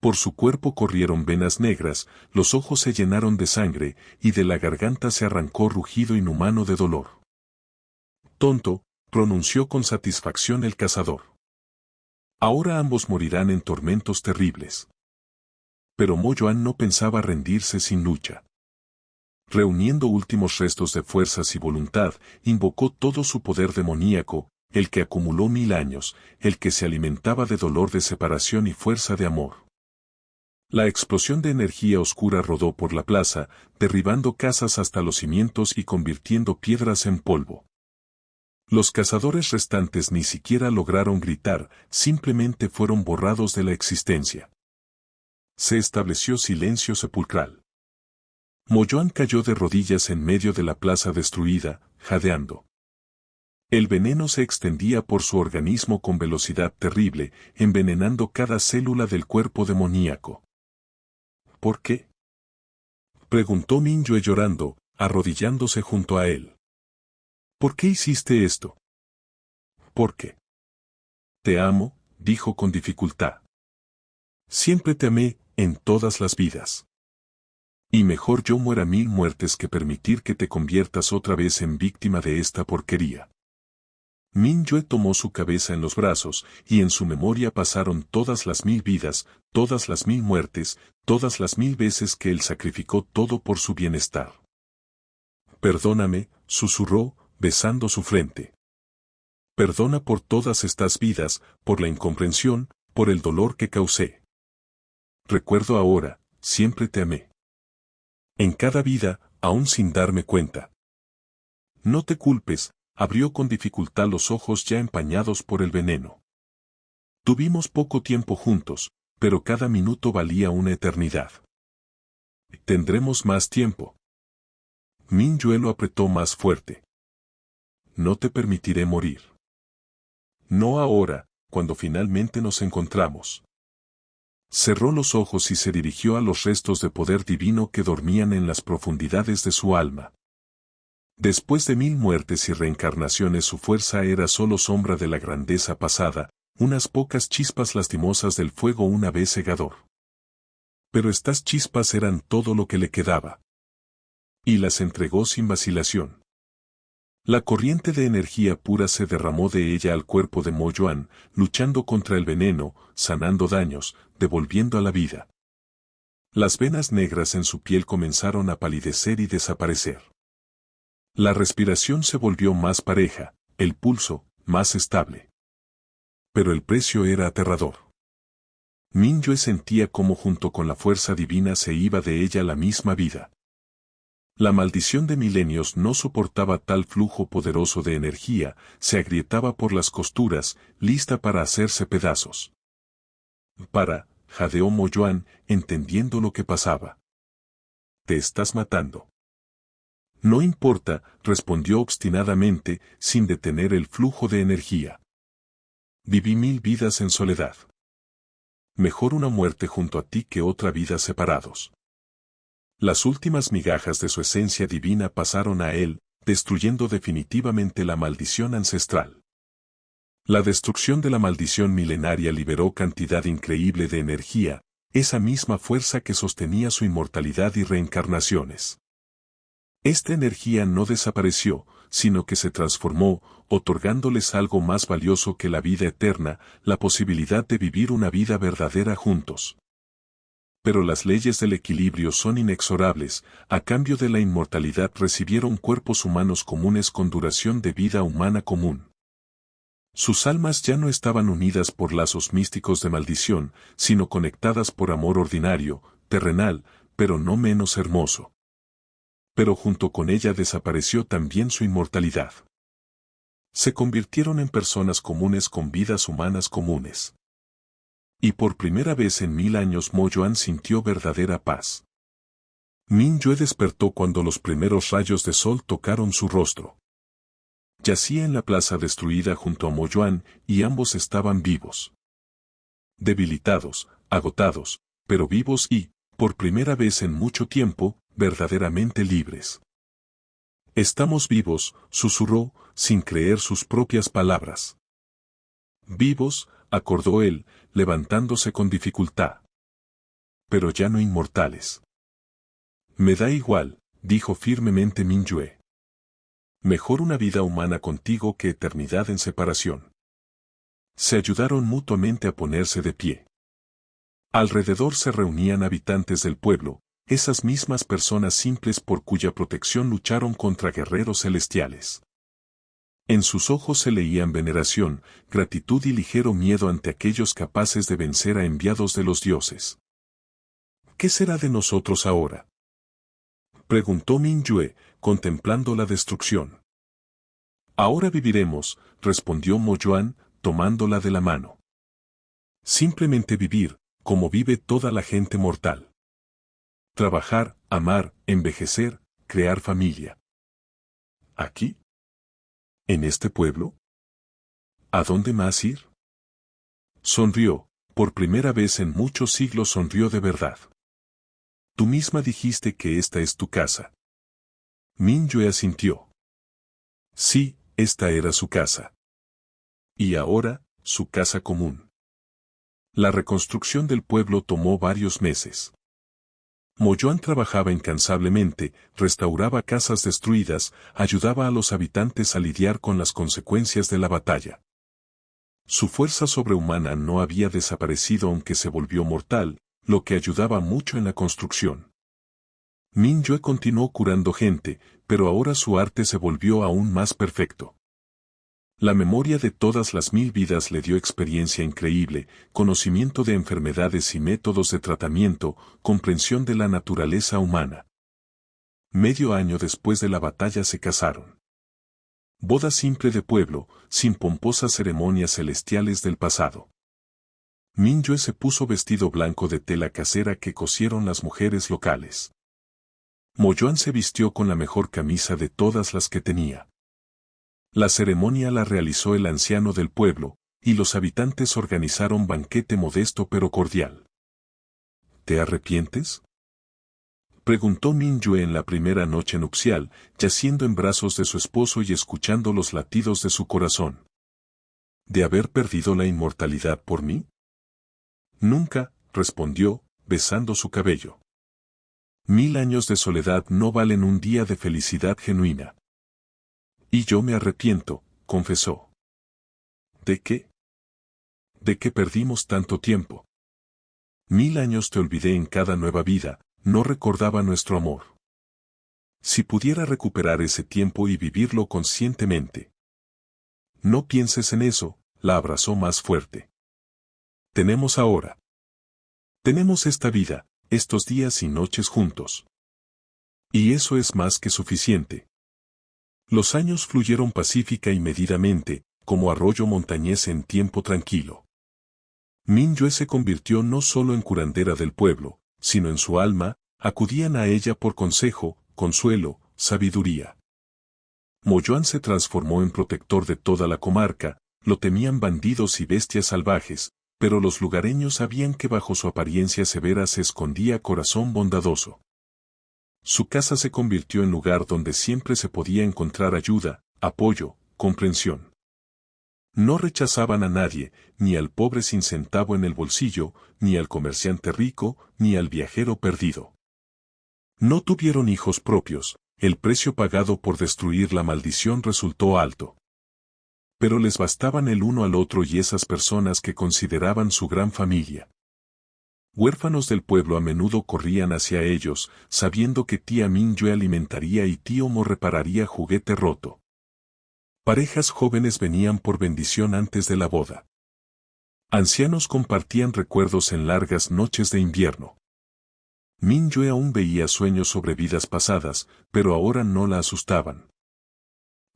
Speaker 1: Por su cuerpo corrieron venas negras, los ojos se llenaron de sangre, y de la garganta se arrancó rugido inhumano de dolor. «Tonto», pronunció con satisfacción el cazador. «Ahora ambos morirán en tormentos terribles». Pero Moyoan no pensaba rendirse sin lucha. Reuniendo últimos restos de fuerzas y voluntad, invocó todo su poder demoníaco, el que acumuló 1000 años, el que se alimentaba de dolor de separación y fuerza de amor. La explosión de energía oscura rodó por la plaza, derribando casas hasta los cimientos y convirtiendo piedras en polvo. Los cazadores restantes ni siquiera lograron gritar, simplemente fueron borrados de la existencia. Se estableció silencio sepulcral. Moyoan cayó de rodillas en medio de la plaza destruida, jadeando. El veneno se extendía por su organismo con velocidad terrible, envenenando cada célula del cuerpo demoníaco. ¿Por qué?, preguntó Mingyue llorando, arrodillándose junto a él. ¿Por qué hiciste esto? ¿Por qué? Te amo, dijo con dificultad. Siempre te amé, en todas las vidas. Y mejor yo muera 1000 muertes que permitir que te conviertas otra vez en víctima de esta porquería. Mingyue tomó su cabeza en los brazos, y en su memoria pasaron todas las 1000 vidas, todas las 1000 muertes, todas las 1000 veces que él sacrificó todo por su bienestar. Perdóname, susurró, besando su frente. Perdona por todas estas vidas, por la incomprensión, por el dolor que causé. Recuerdo ahora, siempre te amé. En cada vida, aún sin darme cuenta. No te culpes, abrió con dificultad los ojos ya empañados por el veneno. Tuvimos poco tiempo juntos, pero cada minuto valía una eternidad. Tendremos más tiempo. Mingyue lo apretó más fuerte. No te permitiré morir. No ahora, cuando finalmente nos encontramos. Cerró los ojos y se dirigió a los restos de poder divino que dormían en las profundidades de su alma. Después de 1000 muertes y reencarnaciones su fuerza era solo sombra de la grandeza pasada, unas pocas chispas lastimosas del fuego una vez cegador. Pero estas chispas eran todo lo que le quedaba. Y las entregó sin vacilación. La corriente de energía pura se derramó de ella al cuerpo de Mo Yuan, luchando contra el veneno, sanando daños, devolviendo a la vida. Las venas negras en su piel comenzaron a palidecer y desaparecer. La respiración se volvió más pareja, el pulso, más estable. Pero el precio era aterrador. Mingyue sentía cómo junto con la fuerza divina se iba de ella la misma vida. La maldición de milenios no soportaba tal flujo poderoso de energía, se agrietaba por las costuras, lista para hacerse pedazos. Jadeó Mo Yuan, entendiendo lo que pasaba. Te estás matando. No importa, respondió obstinadamente, sin detener el flujo de energía. Viví 1000 vidas en soledad. Mejor una muerte junto a ti que otra vida separados. Las últimas migajas de su esencia divina pasaron a él, destruyendo definitivamente la maldición ancestral. La destrucción de la maldición milenaria liberó cantidad increíble de energía, esa misma fuerza que sostenía su inmortalidad y reencarnaciones. Esta energía no desapareció, sino que se transformó, otorgándoles algo más valioso que la vida eterna, la posibilidad de vivir una vida verdadera juntos. Pero las leyes del equilibrio son inexorables, a cambio de la inmortalidad recibieron cuerpos humanos comunes con duración de vida humana común. Sus almas ya no estaban unidas por lazos místicos de maldición, sino conectadas por amor ordinario, terrenal, pero no menos hermoso. Pero junto con ella desapareció también su inmortalidad. Se convirtieron en personas comunes con vidas humanas comunes. Y por primera vez en 1000 años Mo Yuan sintió verdadera paz. Mingyue despertó cuando los primeros rayos de sol tocaron su rostro. Yacía en la plaza destruida junto a Mo Yuan, y ambos estaban vivos. Debilitados, agotados, pero vivos y, por primera vez en mucho tiempo, verdaderamente libres. Estamos vivos, susurró, sin creer sus propias palabras. Vivos, acordó él, levantándose con dificultad. Pero ya no inmortales. Me da igual, dijo firmemente Mingyue. Mejor una vida humana contigo que eternidad en separación. Se ayudaron mutuamente a ponerse de pie. Alrededor se reunían habitantes del pueblo, esas mismas personas simples por cuya protección lucharon contra guerreros celestiales. En sus ojos se leían veneración, gratitud y ligero miedo ante aquellos capaces de vencer a enviados de los dioses. ¿Qué será de nosotros ahora?, preguntó Mingyue, contemplando la destrucción. Ahora viviremos, respondió Mo Yuan, tomándola de la mano. Simplemente vivir, como vive toda la gente mortal. Trabajar, amar, envejecer, crear familia. Aquí, ¿En este pueblo? ¿A dónde más ir? Sonrió, por primera vez en muchos siglos sonrió de verdad. Tú misma dijiste que esta es tu casa. Min-yue asintió. Sí, esta era su casa. Y ahora, su casa común. La reconstrucción del pueblo tomó varios meses. Mo-Yuan trabajaba incansablemente, restauraba casas destruidas, ayudaba a los habitantes a lidiar con las consecuencias de la batalla. Su fuerza sobrehumana no había desaparecido aunque se volvió mortal, lo que ayudaba mucho en la construcción. Min-yue continuó curando gente, pero ahora su arte se volvió aún más perfecto. La memoria de todas las 1000 vidas le dio experiencia increíble, conocimiento de enfermedades y métodos de tratamiento, comprensión de la naturaleza humana. Medio año después de la batalla se casaron. Boda simple de pueblo, sin pomposas ceremonias celestiales del pasado. Min-yue se puso vestido blanco de tela casera que cosieron las mujeres locales. Mo-Yuan se vistió con la mejor camisa de todas las que tenía. La ceremonia la realizó el anciano del pueblo, y los habitantes organizaron banquete modesto pero cordial. ¿Te arrepientes?, preguntó Min-yue en la primera noche nupcial, yaciendo en brazos de su esposo y escuchando los latidos de su corazón. ¿De haber perdido la inmortalidad por mí? Nunca, respondió, besando su cabello. 1000 años de soledad no valen un día de felicidad genuina. Y yo me arrepiento, confesó. ¿De qué? ¿De qué perdimos tanto tiempo? 1000 años te olvidé en cada nueva vida, no recordaba nuestro amor. Si pudiera recuperar ese tiempo y vivirlo conscientemente. No pienses en eso, la abrazó más fuerte. Tenemos ahora. Tenemos esta vida, estos días y noches juntos. Y eso es más que suficiente. Los años fluyeron pacífica y medidamente, como arroyo montañés en tiempo tranquilo. Min-yue se convirtió no solo en curandera del pueblo, sino en su alma, acudían a ella por consejo, consuelo, sabiduría. Mo-Yuan se transformó en protector de toda la comarca, lo temían bandidos y bestias salvajes, pero los lugareños sabían que bajo su apariencia severa se escondía corazón bondadoso. Su casa se convirtió en lugar donde siempre se podía encontrar ayuda, apoyo, comprensión. No rechazaban a nadie, ni al pobre sin centavo en el bolsillo, ni al comerciante rico, ni al viajero perdido. No tuvieron hijos propios, el precio pagado por destruir la maldición resultó alto. Pero les bastaban el uno al otro y esas personas que consideraban su gran familia. Huérfanos del pueblo a menudo corrían hacia ellos, sabiendo que tía Min-yue alimentaría y tío Mo repararía juguete roto. Parejas jóvenes venían por bendición antes de la boda. Ancianos compartían recuerdos en largas noches de invierno. Min-yue aún veía sueños sobre vidas pasadas, pero ahora no la asustaban.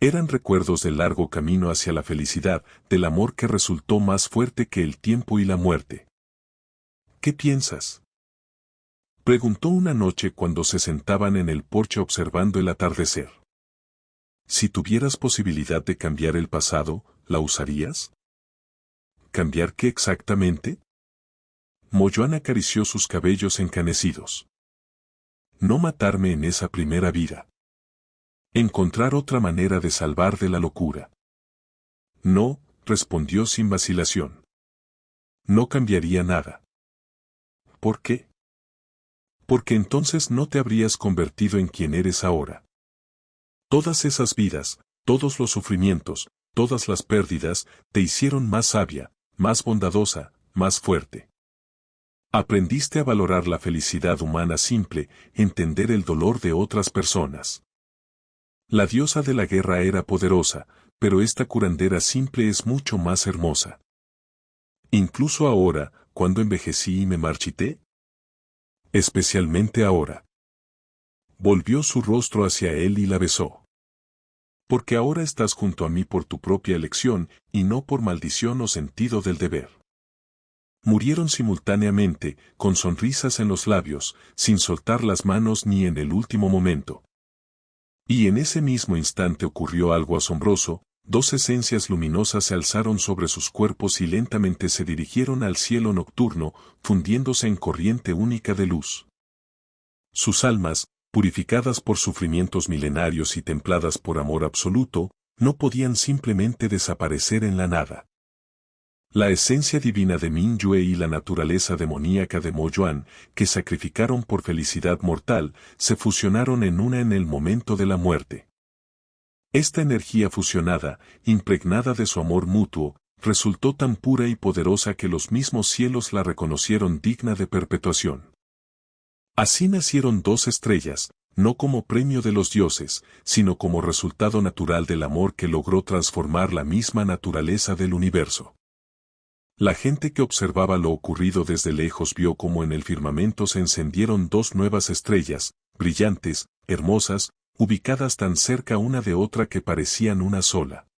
Speaker 1: Eran recuerdos del largo camino hacia la felicidad, del amor que resultó más fuerte que el tiempo y la muerte. ¿Qué piensas?, preguntó una noche cuando se sentaban en el porche observando el atardecer. Si tuvieras posibilidad de cambiar el pasado, ¿la usarías? ¿Cambiar qué exactamente? Mo-Yuan acarició sus cabellos encanecidos. No matarme en esa primera vida. Encontrar otra manera de salvar de la locura. No, respondió sin vacilación. No cambiaría nada. ¿Por qué? Porque entonces no te habrías convertido en quien eres ahora. Todas esas vidas, todos los sufrimientos, todas las pérdidas, te hicieron más sabia, más bondadosa, más fuerte. Aprendiste a valorar la felicidad humana simple, entender el dolor de otras personas. La diosa de la guerra era poderosa, pero esta curandera simple es mucho más hermosa. Incluso ahora, cuando envejecí y me marchité. Especialmente ahora. Volvió su rostro hacia él y la besó. Porque ahora estás junto a mí por tu propia elección, y no por maldición o sentido del deber. Murieron simultáneamente, con sonrisas en los labios, sin soltar las manos ni en el último momento. Y en ese mismo instante ocurrió algo asombroso, dos esencias luminosas se alzaron sobre sus cuerpos y lentamente se dirigieron al cielo nocturno, fundiéndose en corriente única de luz. Sus almas, purificadas por sufrimientos milenarios y templadas por amor absoluto, no podían simplemente desaparecer en la nada. La esencia divina de Min Yue y la naturaleza demoníaca de Mo Yuan, que sacrificaron por felicidad mortal, se fusionaron en una en el momento de la muerte. Esta energía fusionada, impregnada de su amor mutuo, resultó tan pura y poderosa que los mismos cielos la reconocieron digna de perpetuación. Así nacieron dos estrellas, no como premio de los dioses, sino como resultado natural del amor que logró transformar la misma naturaleza del universo. La gente que observaba lo ocurrido desde lejos vio cómo en el firmamento se encendieron dos nuevas estrellas, brillantes, hermosas, ubicadas tan cerca una de otra que parecían una sola.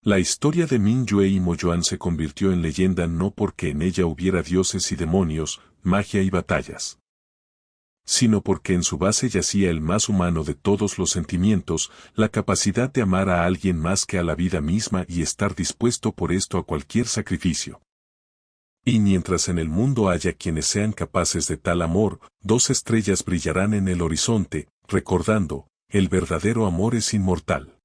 Speaker 1: La historia de Min Yue y Mo Yuan se convirtió en leyenda no porque en ella hubiera dioses y demonios, magia y batallas, sino porque en su base yacía el más humano de todos los sentimientos, la capacidad de amar a alguien más que a la vida misma y estar dispuesto por esto a cualquier sacrificio. Y mientras en el mundo haya quienes sean capaces de tal amor, dos estrellas brillarán en el horizonte, recordando, el verdadero amor es inmortal.